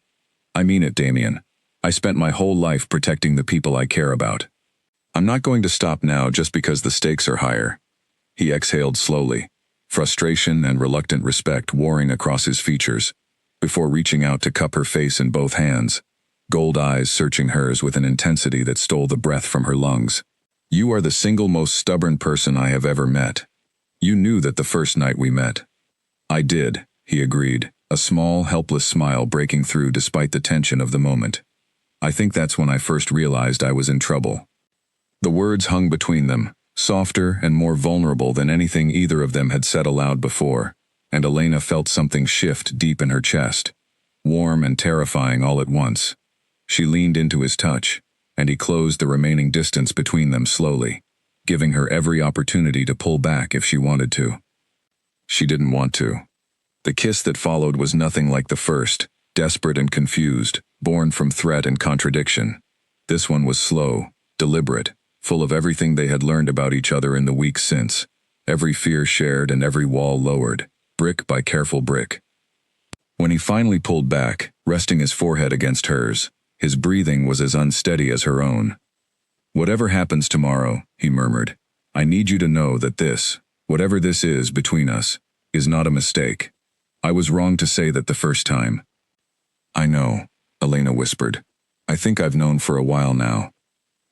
"I mean it, Damien. I spent my whole life protecting the people I care about. I'm not going to stop now just because the stakes are higher." He exhaled slowly, frustration and reluctant respect warring across his features, before reaching out to cup her face in both hands, gold eyes searching hers with an intensity that stole the breath from her lungs. "You are the single most stubborn person I have ever met. You knew that the first night we met." "I did," he agreed, a small, helpless smile breaking through despite the tension of the moment. "I think that's when I first realized I was in trouble." The words hung between them, softer and more vulnerable than anything either of them had said aloud before, and Elena felt something shift deep in her chest, warm and terrifying all at once. She leaned into his touch, and he closed the remaining distance between them slowly, giving her every opportunity to pull back if she wanted to. She didn't want to. The kiss that followed was nothing like the first, desperate and confused, born from threat and contradiction. This one was slow, deliberate, full of everything they had learned about each other in the weeks since, every fear shared and every wall lowered, brick by careful brick. When he finally pulled back, resting his forehead against hers, his breathing was as unsteady as her own. "Whatever happens tomorrow," he murmured, "I need you to know that this, whatever this is between us, is not a mistake. I was wrong to say that the first time." "I know," Elena whispered. "I think I've known for a while now."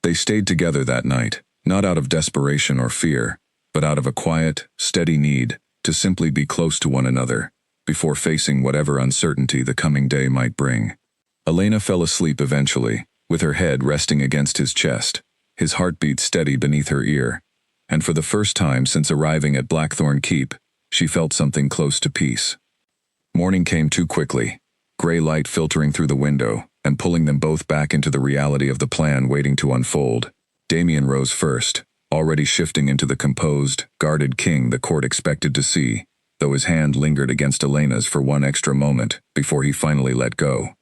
They stayed together that night, not out of desperation or fear, but out of a quiet, steady need to simply be close to one another, before facing whatever uncertainty the coming day might bring. Elena fell asleep eventually, with her head resting against his chest, his heartbeat steady beneath her ear, and for the first time since arriving at Blackthorn Keep, she felt something close to peace. Morning came too quickly, gray light filtering through the window, and pulling them both back into the reality of the plan waiting to unfold. Damien rose first, already shifting into the composed, guarded king the court expected to see, though his hand lingered against Elena's for one extra moment before he finally let go.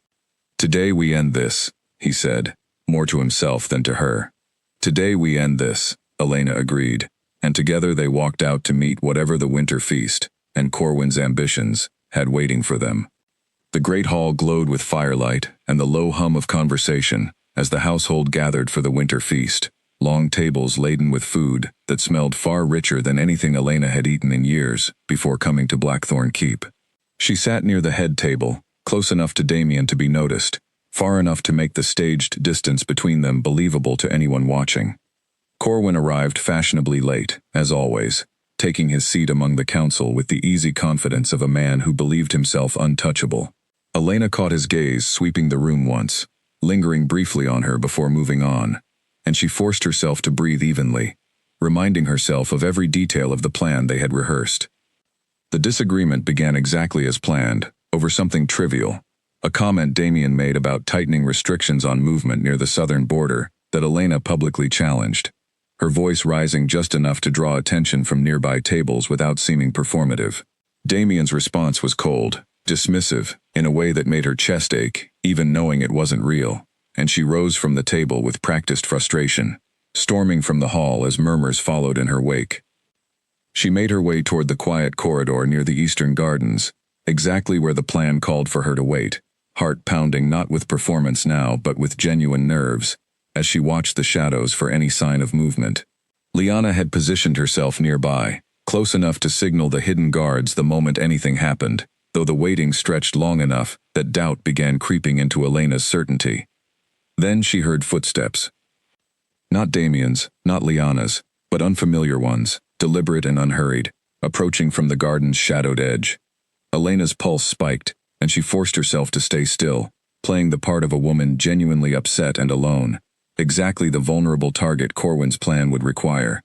"Today we end this," he said, more to himself than to her. "Today we end this," Elena agreed, and together they walked out to meet whatever the winter feast, and Corwin's ambitions, had waiting for them. The great hall glowed with firelight and the low hum of conversation as the household gathered for the winter feast, long tables laden with food that smelled far richer than anything Elena had eaten in years before coming to Blackthorn Keep. She sat near the head table, close enough to Damien to be noticed, far enough to make the staged distance between them believable to anyone watching. Corwin arrived fashionably late, as always, taking his seat among the council with the easy confidence of a man who believed himself untouchable. Elena caught his gaze sweeping the room once, lingering briefly on her before moving on, and she forced herself to breathe evenly, reminding herself of every detail of the plan they had rehearsed. The disagreement began exactly as planned, over something trivial, a comment Damien made about tightening restrictions on movement near the southern border that Elena publicly challenged, her voice rising just enough to draw attention from nearby tables without seeming performative. Damien's response was cold, dismissive, in a way that made her chest ache, even knowing it wasn't real, and she rose from the table with practiced frustration, storming from the hall as murmurs followed in her wake. She made her way toward the quiet corridor near the eastern gardens, exactly where the plan called for her to wait, heart pounding not with performance now but with genuine nerves, as she watched the shadows for any sign of movement. Liana had positioned herself nearby, close enough to signal the hidden guards the moment anything happened, though the waiting stretched long enough that doubt began creeping into Elena's certainty. Then she heard footsteps. Not Damien's, not Liana's, but unfamiliar ones, deliberate and unhurried, approaching from the garden's shadowed edge. Elena's pulse spiked, and she forced herself to stay still, playing the part of a woman genuinely upset and alone, exactly the vulnerable target Corwin's plan would require.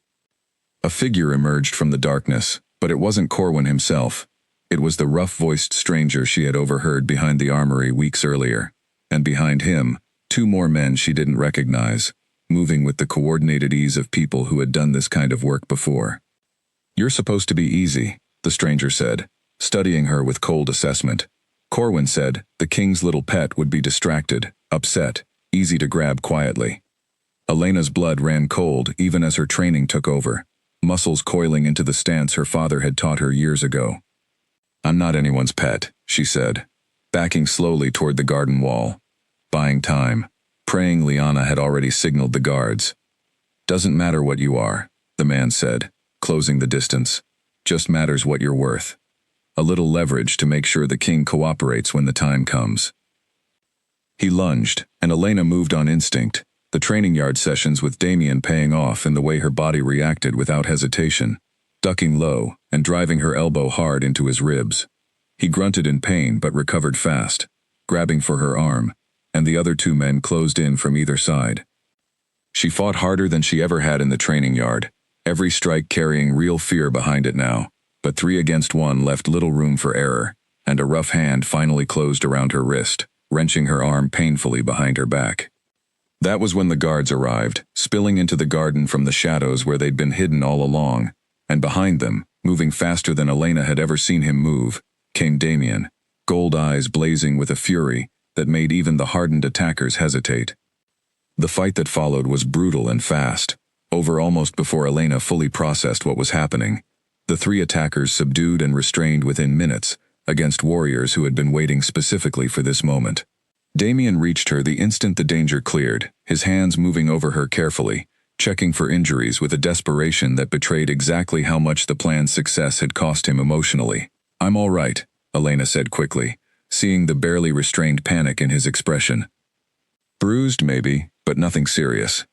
A figure emerged from the darkness, but it wasn't Corwin himself. It was the rough-voiced stranger she had overheard behind the armory weeks earlier. And behind him, two more men she didn't recognize, moving with the coordinated ease of people who had done this kind of work before. "You're supposed to be easy," the stranger said, studying her with cold assessment. Corwin said the king's little pet would be distracted, upset, easy to grab quietly. Elena's blood ran cold even as her training took over, muscles coiling into the stance her father had taught her years ago. "I'm not anyone's pet," she said, backing slowly toward the garden wall. Buying time, praying Lyanna had already signaled the guards. "Doesn't matter what you are," the man said, closing the distance. "Just matters what you're worth. A little leverage to make sure the king cooperates when the time comes." He lunged, and Elena moved on instinct, the training yard sessions with Damien paying off in the way her body reacted without hesitation, ducking low and driving her elbow hard into his ribs. He grunted in pain but recovered fast, grabbing for her arm, and the other two men closed in from either side. She fought harder than she ever had in the training yard, every strike carrying real fear behind it now, but 3 against 1 left little room for error, and a rough hand finally closed around her wrist, wrenching her arm painfully behind her back. That was when the guards arrived, spilling into the garden from the shadows where they'd been hidden all along, and behind them, moving faster than Elena had ever seen him move, came Damien, gold eyes blazing with a fury that made even the hardened attackers hesitate. The fight that followed was brutal and fast, over almost before Elena fully processed what was happening. The 3 attackers subdued and restrained within minutes, against warriors who had been waiting specifically for this moment. Damien reached her the instant the danger cleared, his hands moving over her carefully, checking for injuries with a desperation that betrayed exactly how much the plan's success had cost him emotionally. "I'm all right," Elena said quickly, seeing the barely restrained panic in his expression. "Bruised, maybe, but nothing serious."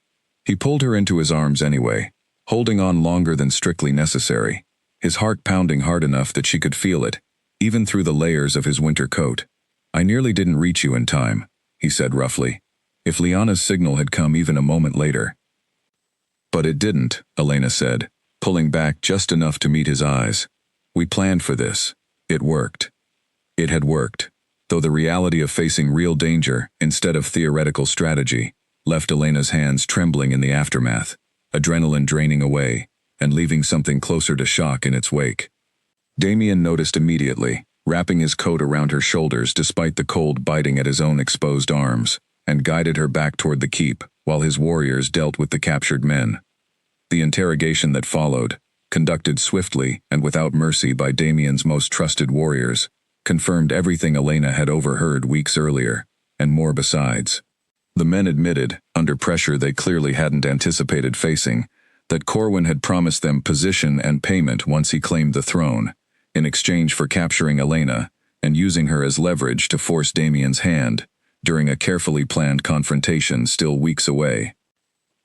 He pulled her into his arms anyway, holding on longer than strictly necessary, his heart pounding hard enough that she could feel it, even through the layers of his winter coat. "I nearly didn't reach you in time," he said roughly. "If Lyanna's signal had come even a moment later." "But it didn't," Elena said, pulling back just enough to meet his eyes. "We planned for this. It worked." It had worked, though the reality of facing real danger instead of theoretical strategy left Elena's hands trembling in the aftermath, adrenaline draining away, and leaving something closer to shock in its wake. Damien noticed immediately, wrapping his coat around her shoulders despite the cold biting at his own exposed arms, and guided her back toward the keep while his warriors dealt with the captured men. The interrogation that followed, conducted swiftly and without mercy by Damien's most trusted warriors, confirmed everything Elena had overheard weeks earlier, and more besides. The men admitted, under pressure they clearly hadn't anticipated facing, that Corwin had promised them position and payment once he claimed the throne, in exchange for capturing Elena and using her as leverage to force Damien's hand during a carefully planned confrontation still weeks away.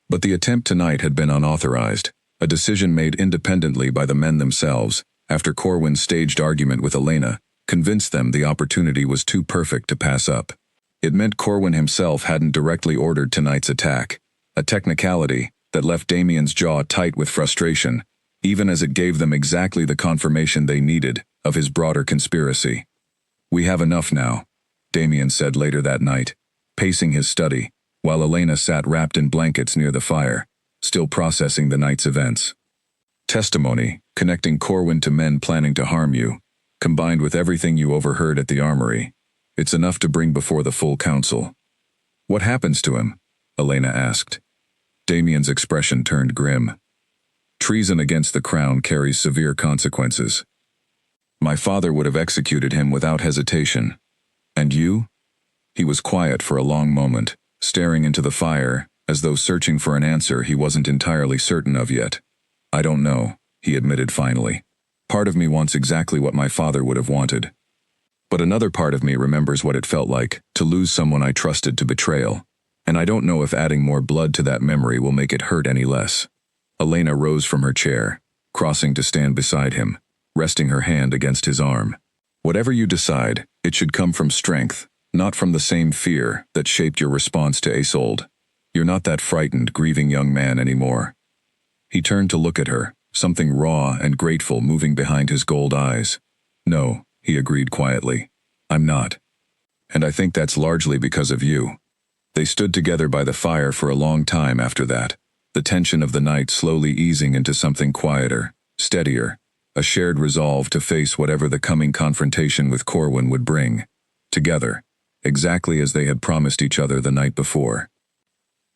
But the attempt tonight had been unauthorized, a decision made independently by the men themselves after Corwin's staged argument with Elena convinced them the opportunity was too perfect to pass up. It meant Corwin himself hadn't directly ordered tonight's attack, a technicality that left Damien's jaw tight with frustration, even as it gave them exactly the confirmation they needed of his broader conspiracy. "We have enough now," Damien said later that night, pacing his study, while Elena sat wrapped in blankets near the fire, still processing the night's events. "Testimony, connecting Corwin to men planning to harm you, combined with everything you overheard at the armory. It's enough to bring before the full council." "What happens to him?" Elena asked. Damien's expression turned grim. "Treason against the crown carries severe consequences. My father would have executed him without hesitation. And you?" He was quiet for a long moment, staring into the fire, as though searching for an answer he wasn't entirely certain of yet. "I don't know," he admitted finally. "Part of me wants exactly what my father would have wanted. But another part of me remembers what it felt like to lose someone I trusted to betrayal, and I don't know if adding more blood to that memory will make it hurt any less." Elena rose from her chair, crossing to stand beside him, resting her hand against his arm. "Whatever you decide, it should come from strength, not from the same fear that shaped your response to Isolde. You're not that frightened, grieving young man anymore." He turned to look at her, something raw and grateful moving behind his gold eyes. "No," he agreed quietly. "I'm not. And I think that's largely because of you." They stood together by the fire for a long time after that, the tension of the night slowly easing into something quieter, steadier, a shared resolve to face whatever the coming confrontation with Corwin would bring. Together, exactly as they had promised each other the night before.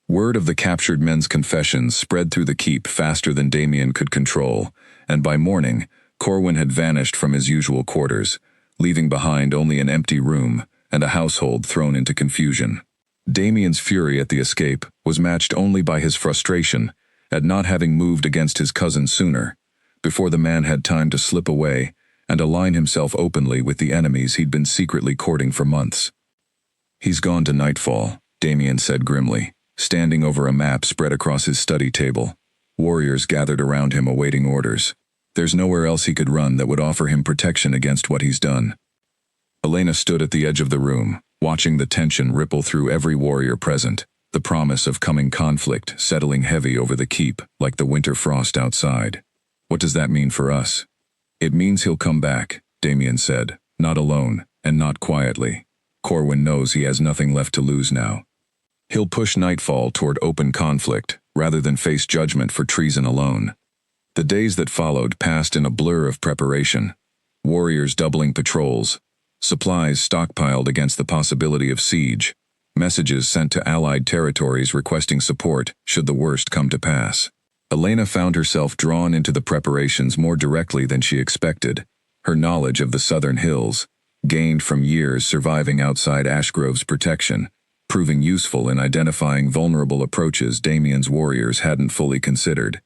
Word of the captured men's confessions spread through the keep faster than Damien could control, and by morning, Corwin had vanished from his usual quarters, leaving behind only an empty room and a household thrown into confusion. Damien's fury at the escape was matched only by his frustration at not having moved against his cousin sooner, before the man had time to slip away and align himself openly with the enemies he'd been secretly courting for months. "He's gone to Nightfall," Damien said grimly, standing over a map spread across his study table. Warriors gathered around him awaiting orders. There's nowhere else he could run that would offer him protection against what he's done. Elena stood at the edge of the room, watching the tension ripple through every warrior present, the promise of coming conflict settling heavy over the keep like the winter frost outside. "What does that mean for us?" "It means he'll come back," Damien said, "not alone, and not quietly. Corwin knows he has nothing left to lose now. He'll push Nightfall toward open conflict, rather than face judgment for treason alone." The days that followed passed in a blur of preparation. Warriors doubling patrols, supplies stockpiled against the possibility of siege, messages sent to allied territories requesting support should the worst come to pass. Elena found herself drawn into the preparations more directly than she expected. Her knowledge of the southern hills, gained from years surviving outside Ashgrove's protection, proving useful in identifying vulnerable approaches Damien's warriors hadn't fully considered.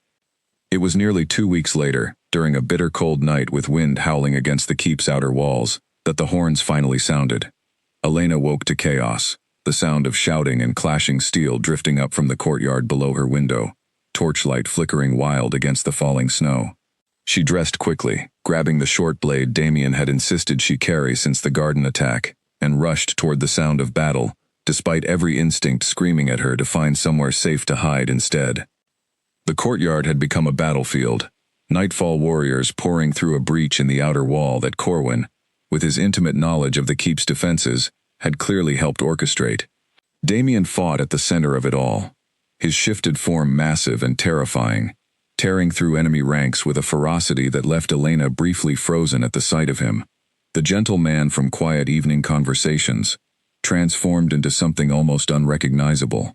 It was nearly 2 weeks later, during a bitter cold night with wind howling against the keep's outer walls, that the horns finally sounded. Elena woke to chaos, the sound of shouting and clashing steel drifting up from the courtyard below her window, torchlight flickering wild against the falling snow. She dressed quickly, grabbing the short blade Damien had insisted she carry since the garden attack, and rushed toward the sound of battle, despite every instinct screaming at her to find somewhere safe to hide instead. The courtyard had become a battlefield, Nightfall warriors pouring through a breach in the outer wall that Corwin, with his intimate knowledge of the keep's defenses, had clearly helped orchestrate. Damien fought at the center of it all, his shifted form massive and terrifying, tearing through enemy ranks with a ferocity that left Elena briefly frozen at the sight of him. The gentle man from quiet evening conversations, transformed into something almost unrecognizable.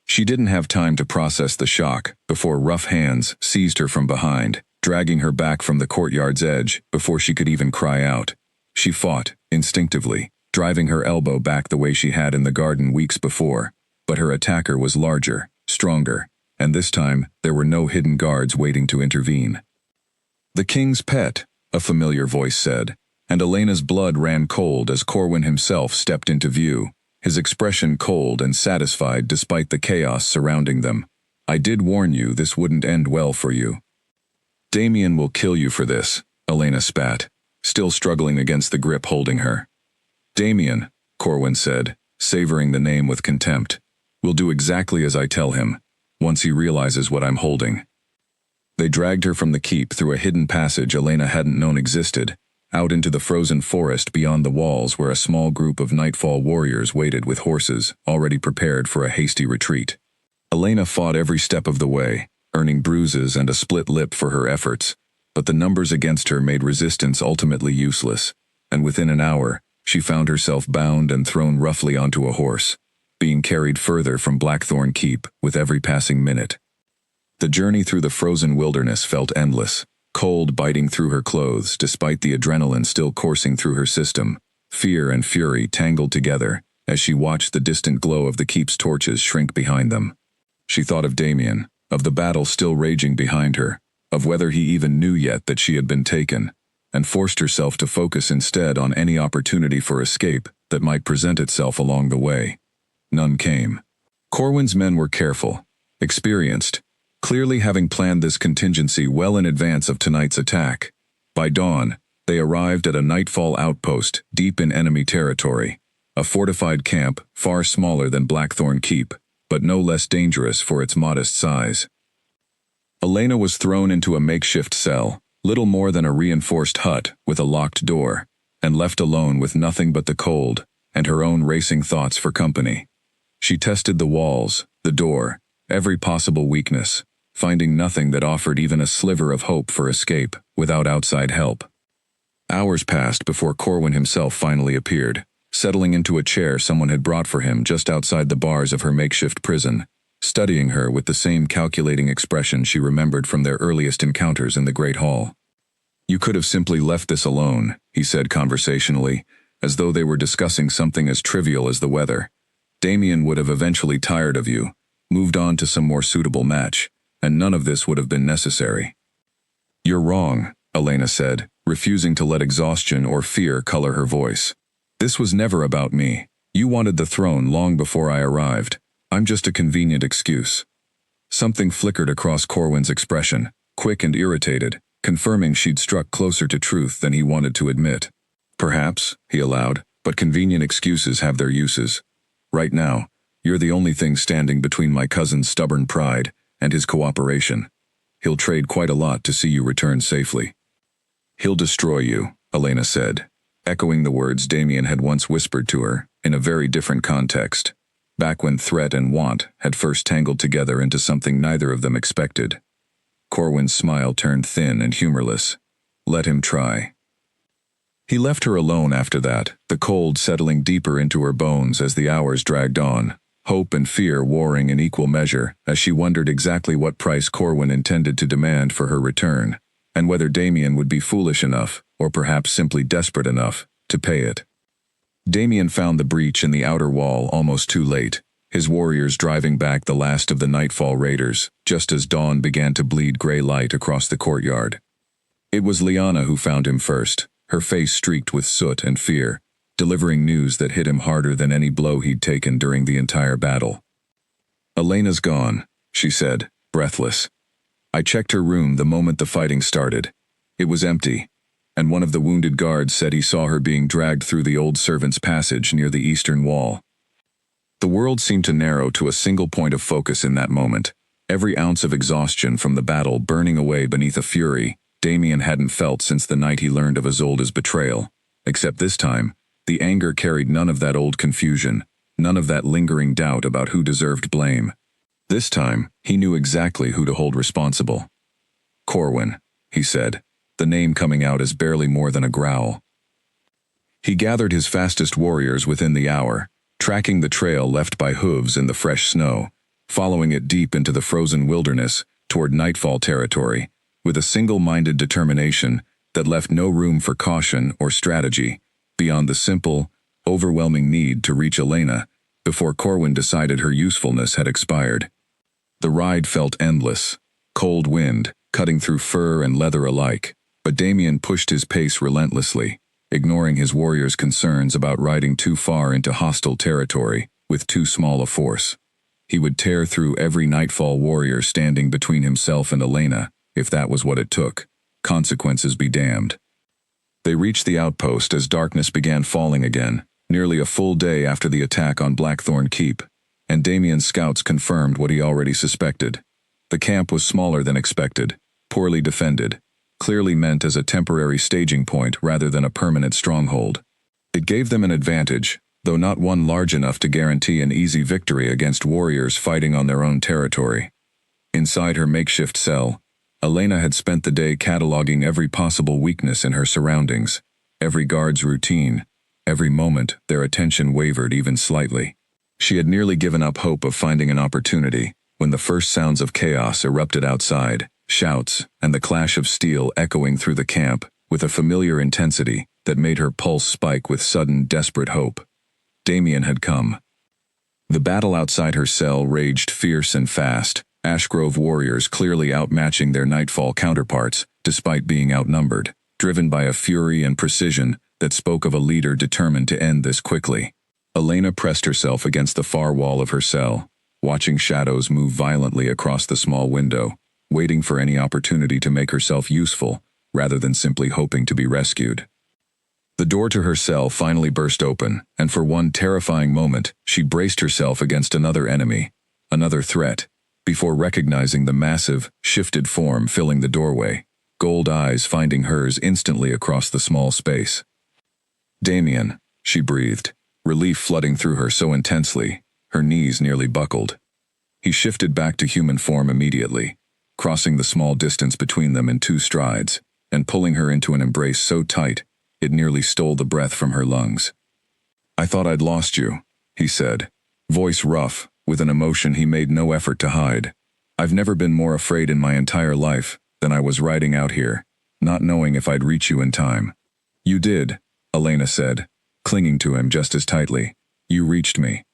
She didn't have time to process the shock before rough hands seized her from behind, dragging her back from the courtyard's edge before she could even cry out. She fought, instinctively, driving her elbow back the way she had in the garden weeks before, but her attacker was larger, stronger, and this time there were no hidden guards waiting to intervene. "The king's pet," a familiar voice said, and Elena's blood ran cold as Corwin himself stepped into view, his expression cold and satisfied despite the chaos surrounding them. "I did warn you this wouldn't end well for you." "Damien will kill you for this," Elena spat, still struggling against the grip holding her. "Damien," Corwin said, savoring the name with contempt, "will do exactly as I tell him, once he realizes what I'm holding." They dragged her from the keep through a hidden passage Elena hadn't known existed, out into the frozen forest beyond the walls where a small group of Nightfall warriors waited with horses, already prepared for a hasty retreat. Elena fought every step of the way, earning bruises and a split lip for her efforts, but the numbers against her made resistance ultimately useless, and within an hour, she found herself bound and thrown roughly onto a horse, being carried further from Blackthorn Keep with every passing minute. The journey through the frozen wilderness felt endless, cold biting through her clothes despite the adrenaline still coursing through her system, fear and fury tangled together as she watched the distant glow of the keep's torches shrink behind them. She thought of Damien, of the battle still raging behind her, of whether he even knew yet that she had been taken, and forced herself to focus instead on any opportunity for escape that might present itself along the way. None came. Corwin's men were careful, experienced, clearly having planned this contingency well in advance of tonight's attack. By dawn, they arrived at a Nightfall outpost deep in enemy territory, a fortified camp far smaller than Blackthorn Keep, but no less dangerous for its modest size. Elena was thrown into a makeshift cell, little more than a reinforced hut with a locked door, and left alone with nothing but the cold and her own racing thoughts for company. She tested the walls, the door, every possible weakness, finding nothing that offered even a sliver of hope for escape without outside help. Hours passed before Corwin himself finally appeared, settling into a chair someone had brought for him just outside the bars of her makeshift prison, studying her with the same calculating expression she remembered from their earliest encounters in the Great Hall. "You could have simply left this alone," he said conversationally, as though they were discussing something as trivial as the weather. "Damien would have eventually tired of you, moved on to some more suitable match, and none of this would have been necessary." "You're wrong," Elena said, refusing to let exhaustion or fear color her voice. "This was never about me. You wanted the throne long before I arrived. I'm just a convenient excuse." Something flickered across Corwin's expression, quick and irritated, confirming she'd struck closer to truth than he wanted to admit. "Perhaps," he allowed, "but convenient excuses have their uses. Right now, you're the only thing standing between my cousin's stubborn pride and his cooperation. He'll trade quite a lot to see you return safely." "He'll destroy you," Elena said, echoing the words Damien had once whispered to her, in a very different context, back when threat and want had first tangled together into something neither of them expected. Corwin's smile turned thin and humorless. Let him try. He left her alone after that, the cold settling deeper into her bones as the hours dragged on, hope and fear warring in equal measure as she wondered exactly what price Corwin intended to demand for her return, and whether Damien would be foolish enough, or perhaps simply desperate enough, to pay it. Damien found the breach in the outer wall almost too late, his warriors driving back the last of the Nightfall raiders, just as dawn began to bleed gray light across the courtyard. It was Liana who found him first, her face streaked with soot and fear, delivering news that hit him harder than any blow he'd taken during the entire battle. "Elena's gone," she said, breathless. "I checked her room the moment the fighting started. It was empty, and one of the wounded guards said he saw her being dragged through the old servants' passage near the eastern wall." The world seemed to narrow to a single point of focus in that moment, every ounce of exhaustion from the battle burning away beneath a fury Damien hadn't felt since the night he learned of Isolde's betrayal, except this time, the anger carried none of that old confusion, none of that lingering doubt about who deserved blame. This time, he knew exactly who to hold responsible. "Corwin," he said, the name coming out as barely more than a growl. He gathered his fastest warriors within the hour, tracking the trail left by hooves in the fresh snow, following it deep into the frozen wilderness toward Nightfall territory, with a single-minded determination that left no room for caution or strategy beyond the simple, overwhelming need to reach Elena before Corwin decided her usefulness had expired. The ride felt endless, cold wind cutting through fur and leather alike, but Damien pushed his pace relentlessly, ignoring his warriors' concerns about riding too far into hostile territory with too small a force. He would tear through every Nightfall warrior standing between himself and Elena, if that was what it took. Consequences be damned. They reached the outpost as darkness began falling again, nearly a full day after the attack on Blackthorn Keep, and Damien's scouts confirmed what he already suspected. The camp was smaller than expected, poorly defended, clearly meant as a temporary staging point rather than a permanent stronghold. It gave them an advantage, though not one large enough to guarantee an easy victory against warriors fighting on their own territory. Inside her makeshift cell, Elena had spent the day cataloging every possible weakness in her surroundings, every guard's routine, every moment their attention wavered even slightly. She had nearly given up hope of finding an opportunity when the first sounds of chaos erupted outside, shouts and the clash of steel echoing through the camp with a familiar intensity that made her pulse spike with sudden, desperate hope. Damien had come. The battle outside her cell raged fierce and fast, Ashgrove warriors clearly outmatching their Nightfall counterparts, despite being outnumbered, driven by a fury and precision that spoke of a leader determined to end this quickly. Elena pressed herself against the far wall of her cell, watching shadows move violently across the small window, waiting for any opportunity to make herself useful, rather than simply hoping to be rescued. The door to her cell finally burst open, and for one terrifying moment, she braced herself against another enemy, another threat, before recognizing the massive, shifted form filling the doorway, gold eyes finding hers instantly across the small space. "Damien," she breathed, relief flooding through her so intensely, her knees nearly buckled. He shifted back to human form immediately, crossing the small distance between them in 2 strides, and pulling her into an embrace so tight, it nearly stole the breath from her lungs. "I thought I'd lost you," he said, voice rough, with an emotion he made no effort to hide. "I've never been more afraid in my entire life than I was riding out here, not knowing if I'd reach you in time." "You did," Elena said, clinging to him just as tightly. "You reached me."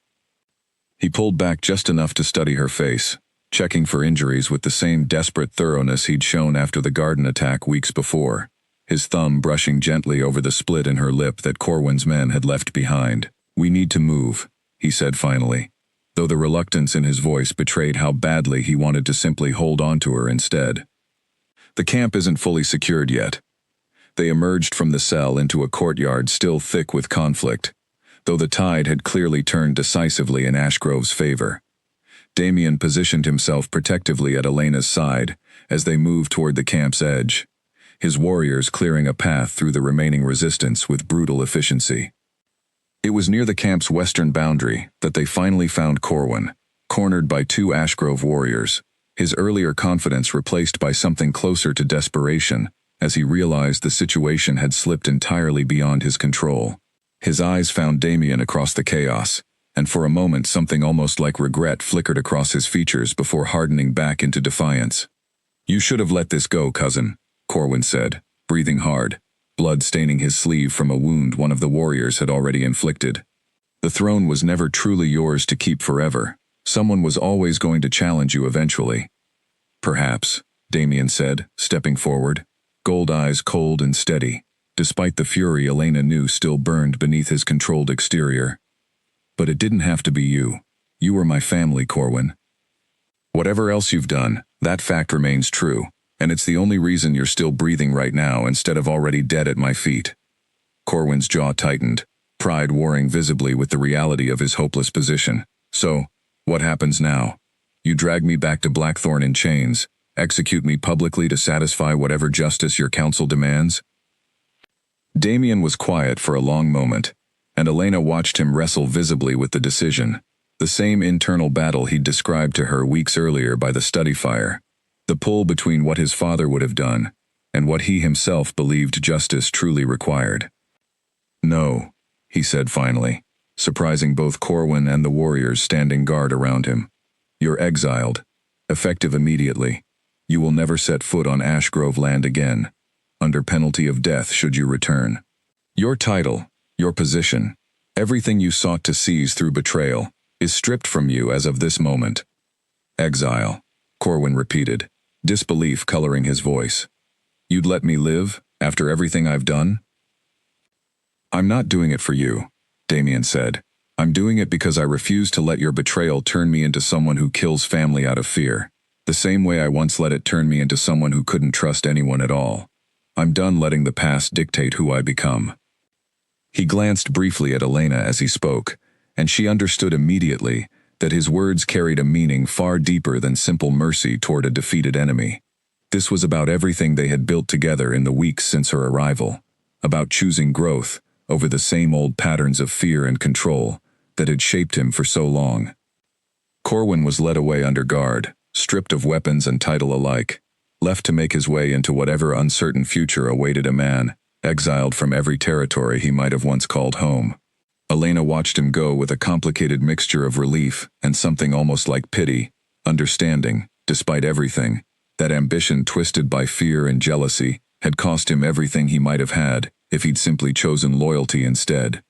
He pulled back just enough to study her face, checking for injuries with the same desperate thoroughness he'd shown after the garden attack weeks before, his thumb brushing gently over the split in her lip that Corwin's men had left behind. "We need to move," he said finally, though the reluctance in his voice betrayed how badly he wanted to simply hold on to her instead. "The camp isn't fully secured yet." They emerged from the cell into a courtyard still thick with conflict, though the tide had clearly turned decisively in Ashgrove's favor. Damien positioned himself protectively at Elena's side as they moved toward the camp's edge, his warriors clearing a path through the remaining resistance with brutal efficiency. It was near the camp's western boundary that they finally found Corwin, cornered by 2 Ashgrove warriors, his earlier confidence replaced by something closer to desperation as he realized the situation had slipped entirely beyond his control. His eyes found Damien across the chaos, and for a moment something almost like regret flickered across his features before hardening back into defiance. "You should have let this go, cousin," Corwin said, breathing hard, blood staining his sleeve from a wound one of the warriors had already inflicted. "The throne was never truly yours to keep forever. Someone was always going to challenge you eventually." "Perhaps," Damien said, stepping forward, gold eyes cold and steady, despite the fury Elena knew still burned beneath his controlled exterior. "But it didn't have to be you. You were my family, Corwin. Whatever else you've done, that fact remains true, and it's the only reason you're still breathing right now instead of already dead at my feet." Corwin's jaw tightened, pride warring visibly with the reality of his hopeless position. "So, what happens now? You drag me back to Blackthorn in chains, execute me publicly to satisfy whatever justice your council demands?" Damien was quiet for a long moment, and Elena watched him wrestle visibly with the decision, the same internal battle he'd described to her weeks earlier by the study fire, the pull between what his father would have done and what he himself believed justice truly required. "No," he said finally, surprising both Corwin and the warriors standing guard around him. "You're exiled, effective immediately. You will never set foot on Ashgrove land again, under penalty of death should you return. Your title, your position, everything you sought to seize through betrayal, is stripped from you as of this moment." "Exile," Corwin repeated, disbelief coloring his voice. "You'd let me live, after everything I've done?" "I'm not doing it for you," Damien said. "I'm doing it because I refuse to let your betrayal turn me into someone who kills family out of fear, the same way I once let it turn me into someone who couldn't trust anyone at all. I'm done letting the past dictate who I become." He glanced briefly at Elena as he spoke, and she understood immediately that his words carried a meaning far deeper than simple mercy toward a defeated enemy. This was about everything they had built together in the weeks since her arrival, about choosing growth over the same old patterns of fear and control that had shaped him for so long. Corwin was led away under guard, stripped of weapons and title alike, left to make his way into whatever uncertain future awaited a man, exiled from every territory he might have once called home. Elena watched him go with a complicated mixture of relief and something almost like pity, understanding, despite everything, that ambition twisted by fear and jealousy had cost him everything he might have had if he'd simply chosen loyalty instead.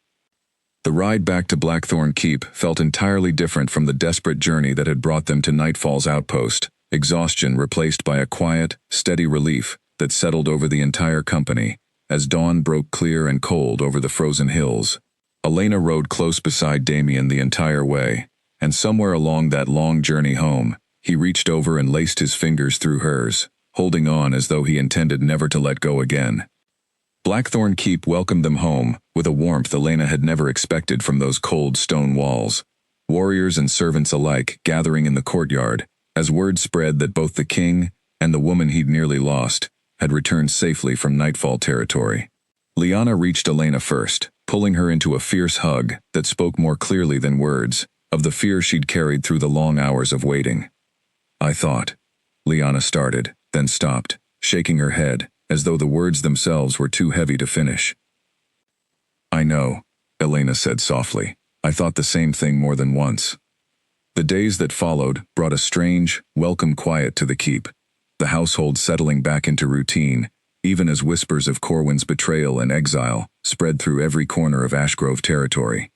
The ride back to Blackthorn Keep felt entirely different from the desperate journey that had brought them to Nightfall's outpost, exhaustion replaced by a quiet, steady relief that settled over the entire company as dawn broke clear and cold over the frozen hills. Elena rode close beside Damien the entire way, and somewhere along that long journey home, he reached over and laced his fingers through hers, holding on as though he intended never to let go again. Blackthorn Keep welcomed them home with a warmth Elena had never expected from those cold stone walls. Warriors and servants alike gathering in the courtyard, as word spread that both the king and the woman he'd nearly lost had returned safely from Nightfall territory. Lyanna reached Elena first, pulling her into a fierce hug that spoke more clearly than words of the fear she'd carried through the long hours of waiting. I thought. Lyanna started, then stopped, shaking her head, as though the words themselves were too heavy to finish. I know, Elena said softly. I thought the same thing more than once. The days that followed brought a strange, welcome quiet to the keep, the household settling back into routine, even as whispers of Corwin's betrayal and exile spread through every corner of Ashgrove territory.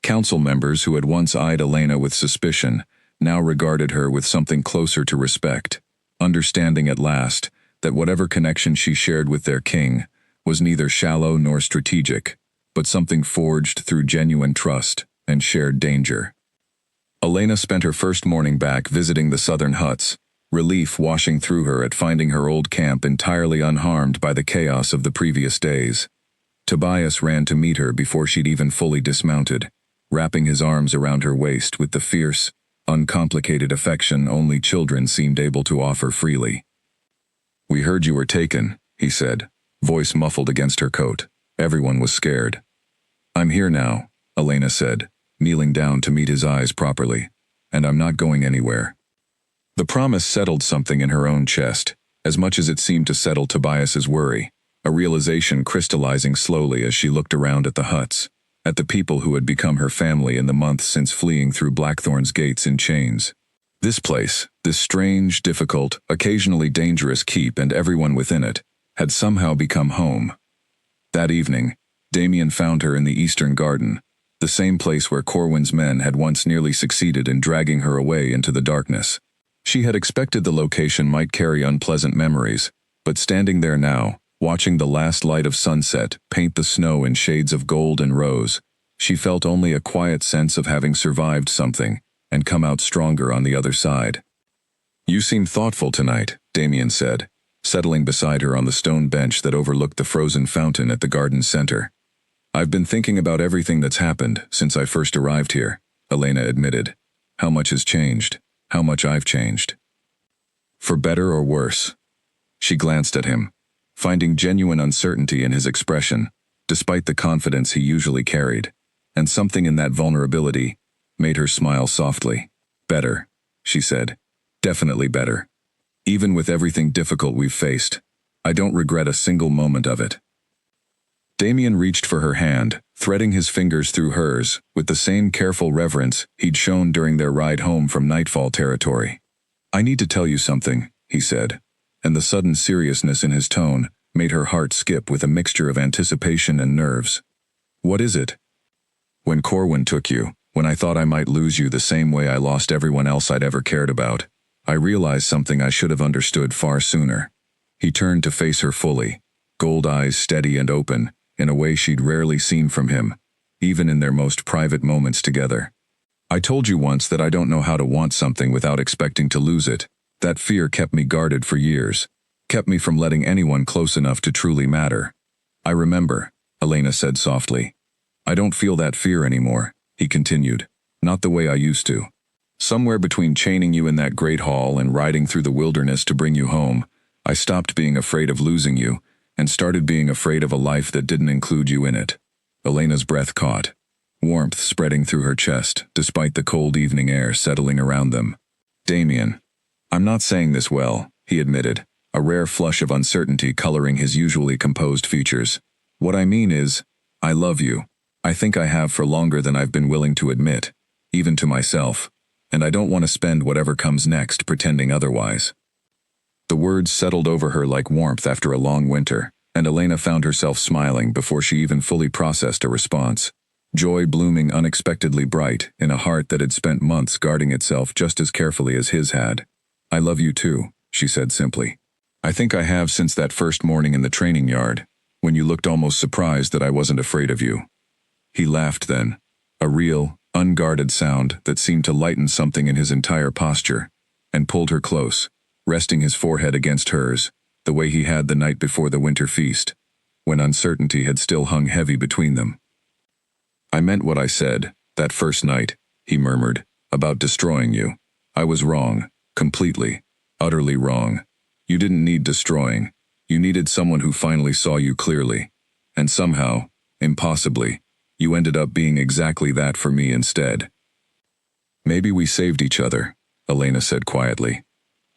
Council members who had once eyed Elena with suspicion now regarded her with something closer to respect, understanding at last that whatever connection she shared with their king was neither shallow nor strategic, but something forged through genuine trust and shared danger. Elena spent her first morning back visiting the southern huts, relief washing through her at finding her old camp entirely unharmed by the chaos of the previous days. Tobias ran to meet her before she'd even fully dismounted, wrapping his arms around her waist with the fierce, uncomplicated affection only children seemed able to offer freely. "We heard you were taken," he said, voice muffled against her coat. Everyone was scared. "I'm here now," Elena said, kneeling down to meet his eyes properly, "and I'm not going anywhere." The promise settled something in her own chest, as much as it seemed to settle Tobias's worry, a realization crystallizing slowly as she looked around at the huts, at the people who had become her family in the months since fleeing through Blackthorn's gates in chains. This place, this strange, difficult, occasionally dangerous keep and everyone within it, had somehow become home. That evening, Damien found her in the eastern garden, the same place where Corwin's men had once nearly succeeded in dragging her away into the darkness. She had expected the location might carry unpleasant memories, but standing there now, watching the last light of sunset paint the snow in shades of gold and rose, she felt only a quiet sense of having survived something and come out stronger on the other side. "You seem thoughtful tonight," Damien said, settling beside her on the stone bench that overlooked the frozen fountain at the garden's center. "I've been thinking about everything that's happened since I first arrived here," Elena admitted. "How much has changed, how much I've changed. For better or worse." She glanced at him, finding genuine uncertainty in his expression, despite the confidence he usually carried, and something in that vulnerability made her smile softly. "Better," she said. "Definitely better. Even with everything difficult we've faced, I don't regret a single moment of it." Damien reached for her hand, threading his fingers through hers with the same careful reverence he'd shown during their ride home from Nightfall territory. "I need to tell you something," he said, and the sudden seriousness in his tone made her heart skip with a mixture of anticipation and nerves. "What is it?" "When Corwin took you, when I thought I might lose you the same way I lost everyone else I'd ever cared about, I realized something I should have understood far sooner." He turned to face her fully, gold eyes steady and open, in a way she'd rarely seen from him, even in their most private moments together. "I told you once that I don't know how to want something without expecting to lose it. That fear kept me guarded for years, kept me from letting anyone close enough to truly matter." "I remember," Elena said softly. "I don't feel that fear anymore," he continued. "Not the way I used to. Somewhere between chaining you in that great hall and riding through the wilderness to bring you home, I stopped being afraid of losing you and started being afraid of a life that didn't include you in it." Elena's breath caught, warmth spreading through her chest despite the cold evening air settling around them. "Damien, I'm not saying this well," he admitted, a rare flush of uncertainty coloring his usually composed features. "What I mean is, I love you. I think I have for longer than I've been willing to admit, even to myself, and I don't want to spend whatever comes next pretending otherwise." The words settled over her like warmth after a long winter, and Elena found herself smiling before she even fully processed a response. Joy blooming unexpectedly bright in a heart that had spent months guarding itself just as carefully as his had. "I love you too," she said simply. "I think I have since that first morning in the training yard, when you looked almost surprised that I wasn't afraid of you." He laughed then, a real, unguarded sound that seemed to lighten something in his entire posture, and pulled her close, resting his forehead against hers, the way he had the night before the winter feast, when uncertainty had still hung heavy between them. "I meant what I said, that first night," he murmured, "about destroying you. I was wrong. Completely, utterly wrong. You didn't need destroying. You needed someone who finally saw you clearly. And somehow, impossibly, you ended up being exactly that for me instead. Maybe we saved each other, Elena said quietly.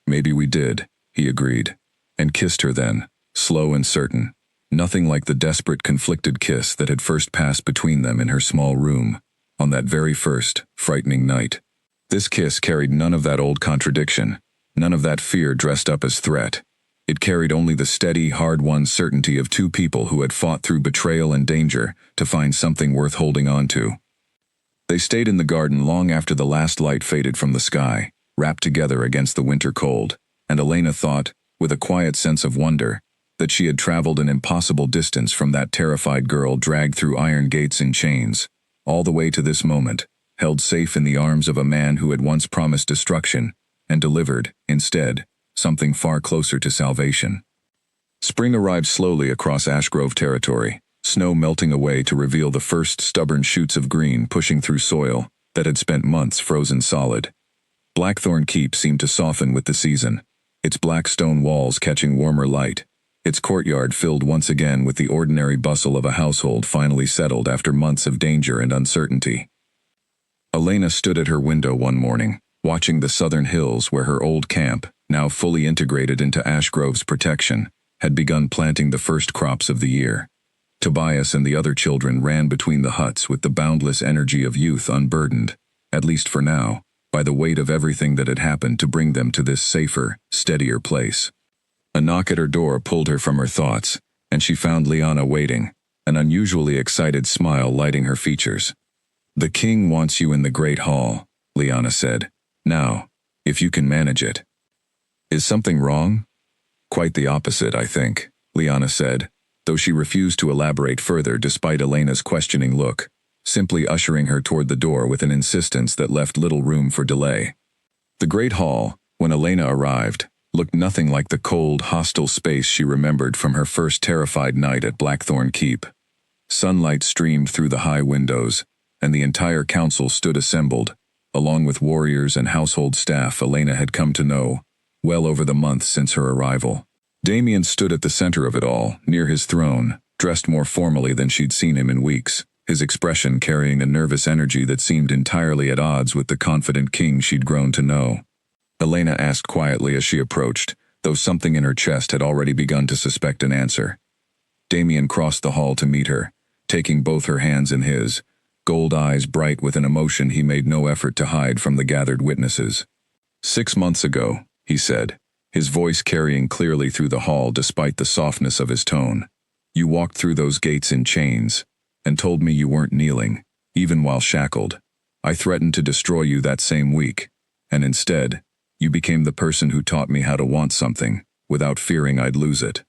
Maybe we did, he agreed, and kissed her then, slow and certain, nothing like the desperate, conflicted kiss that had first passed between them in her small room, on that very first, frightening night. This kiss carried none of that old contradiction, none of that fear dressed up as threat. It carried only the steady, hard-won certainty of two people who had fought through betrayal and danger to find something worth holding on to. They stayed in the garden long after the last light faded from the sky, wrapped together against the winter cold, and Elena thought, with a quiet sense of wonder, that she had traveled an impossible distance from that terrified girl dragged through iron gates in chains, all the way to this moment, held safe in the arms of a man who had once promised destruction, and delivered, instead, something far closer to salvation. Spring arrived slowly across Ashgrove territory, snow melting away to reveal the first stubborn shoots of green pushing through soil that had spent months frozen solid. Blackthorn Keep seemed to soften with the season, its black stone walls catching warmer light, its courtyard filled once again with the ordinary bustle of a household finally settled after months of danger and uncertainty. Elena stood at her window one morning, watching the southern hills where her old camp, now fully integrated into Ashgrove's protection, had begun planting the first crops of the year. Tobias and the other children ran between the huts with the boundless energy of youth unburdened, at least for now, by the weight of everything that had happened to bring them to this safer, steadier place. A knock at her door pulled her from her thoughts, and she found Liana waiting, an unusually excited smile lighting her features. "The king wants you in the great hall," Liana said. "Now, if you can manage it." "Is something wrong?" "Quite the opposite, I think," Liana said, though she refused to elaborate further despite Elena's questioning look, simply ushering her toward the door with an insistence that left little room for delay. The great hall, when Elena arrived, looked nothing like the cold, hostile space she remembered from her first terrified night at Blackthorn Keep. Sunlight streamed through the high windows, and the entire council stood assembled, along with warriors and household staff Elena had come to know, well over the months since her arrival. Damien stood at the center of it all, near his throne, dressed more formally than she'd seen him in weeks, his expression carrying a nervous energy that seemed entirely at odds with the confident king she'd grown to know. Elena asked quietly as she approached, though something in her chest had already begun to suspect an answer. Damien crossed the hall to meet her, taking both her hands in his, gold eyes bright with an emotion he made no effort to hide from the gathered witnesses. "6 months ago," he said, his voice carrying clearly through the hall despite the softness of his tone, "you walked through those gates in chains, and told me you weren't kneeling, even while shackled. I threatened to destroy you that same week, and instead, you became the person who taught me how to want something, without fearing I'd lose it."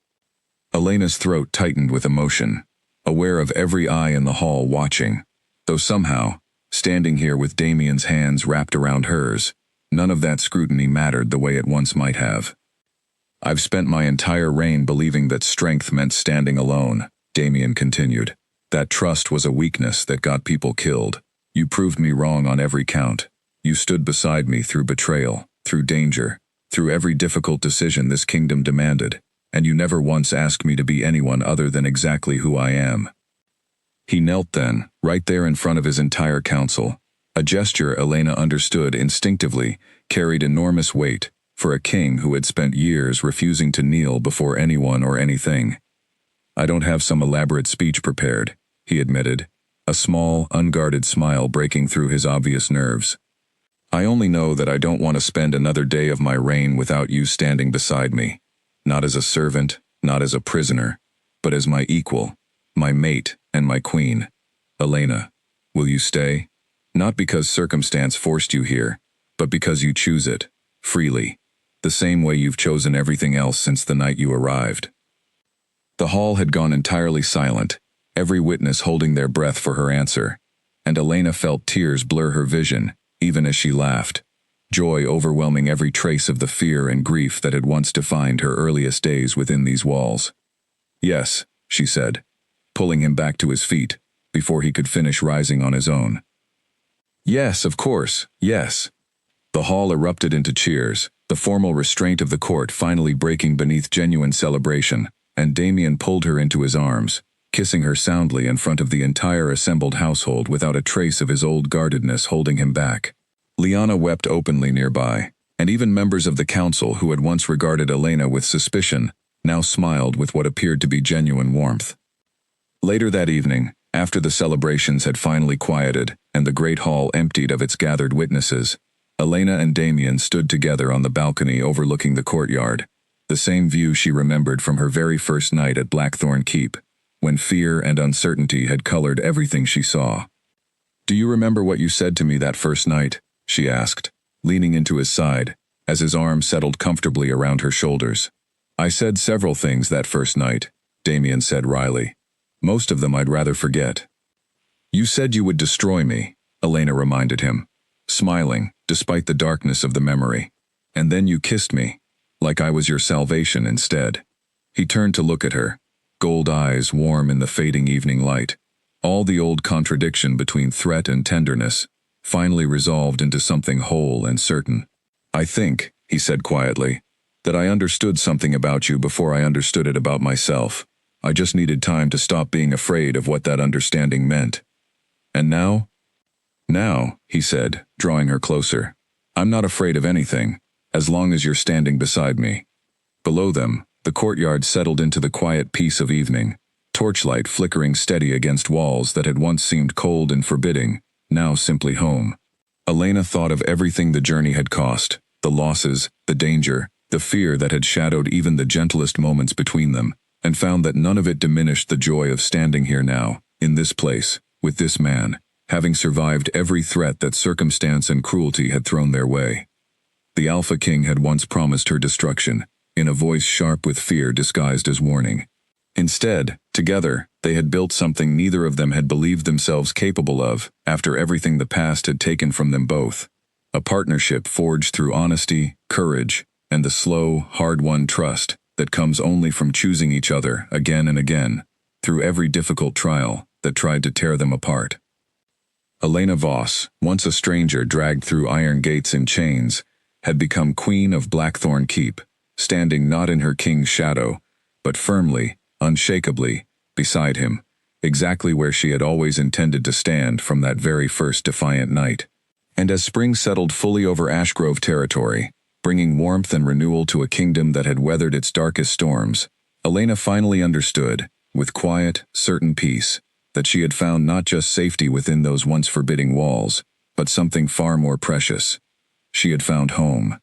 Elena's throat tightened with emotion, aware of every eye in the hall watching, though somehow, standing here with Damien's hands wrapped around hers, none of that scrutiny mattered the way it once might have. "I've spent my entire reign believing that strength meant standing alone," Damien continued. "That trust was a weakness that got people killed. You proved me wrong on every count. You stood beside me through betrayal, through danger, through every difficult decision this kingdom demanded, and you never once asked me to be anyone other than exactly who I am." He knelt then, right there in front of his entire council, a gesture Elena understood instinctively carried enormous weight for a king who had spent years refusing to kneel before anyone or anything. "I don't have some elaborate speech prepared," he admitted, a small, unguarded smile breaking through his obvious nerves. "I only know that I don't want to spend another day of my reign without you standing beside me, not as a servant, not as a prisoner, but as my equal, my mate, and my queen. Elena, will you stay? Not because circumstance forced you here, but because you choose it, freely, the same way you've chosen everything else since the night you arrived." The hall had gone entirely silent, every witness holding their breath for her answer, and Elena felt tears blur her vision, even as she laughed, joy overwhelming every trace of the fear and grief that had once defined her earliest days within these walls. "Yes," she said, pulling him back to his feet, before he could finish rising on his own. "Yes, of course, yes." The hall erupted into cheers, the formal restraint of the court finally breaking beneath genuine celebration, and Damien pulled her into his arms, kissing her soundly in front of the entire assembled household without a trace of his old guardedness holding him back. Liana wept openly nearby, and even members of the council who had once regarded Elena with suspicion now smiled with what appeared to be genuine warmth. Later that evening, after the celebrations had finally quieted and the great hall emptied of its gathered witnesses, Elena and Damien stood together on the balcony overlooking the courtyard, the same view she remembered from her very first night at Blackthorn Keep, when fear and uncertainty had colored everything she saw. "Do you remember what you said to me that first night?" she asked, leaning into his side, as his arm settled comfortably around her shoulders. "I said several things that first night," Damien said wryly. "Most of them I'd rather forget." "You said you would destroy me," Elena reminded him, smiling, despite the darkness of the memory. "And then you kissed me, like I was your salvation instead." He turned to look at her, gold eyes warm in the fading evening light. All the old contradiction between threat and tenderness, finally resolved into something whole and certain. "I think," he said quietly, "that I understood something about you before I understood it about myself. I just needed time to stop being afraid of what that understanding meant. And now?" "Now," he said, drawing her closer, "I'm not afraid of anything, as long as you're standing beside me." Below them, the courtyard settled into the quiet peace of evening, torchlight flickering steady against walls that had once seemed cold and forbidding, now simply home. Elena thought of everything the journey had cost, the losses, the danger, the fear that had shadowed even the gentlest moments between them, and found that none of it diminished the joy of standing here now, in this place, with this man, having survived every threat that circumstance and cruelty had thrown their way. The Alpha King had once promised her destruction, in a voice sharp with fear disguised as warning. Instead, together, they had built something neither of them had believed themselves capable of, after everything the past had taken from them both. A partnership forged through honesty, courage, and the slow, hard-won trust that comes only from choosing each other again and again, through every difficult trial that tried to tear them apart. Elena Voss, once a stranger dragged through iron gates in chains, had become Queen of Blackthorn Keep, standing not in her king's shadow, but firmly, unshakably, beside him, exactly where she had always intended to stand from that very first defiant night. And as spring settled fully over Ashgrove territory, bringing warmth and renewal to a kingdom that had weathered its darkest storms, Elena finally understood, with quiet, certain peace, that she had found not just safety within those once forbidding walls, but something far more precious. She had found home.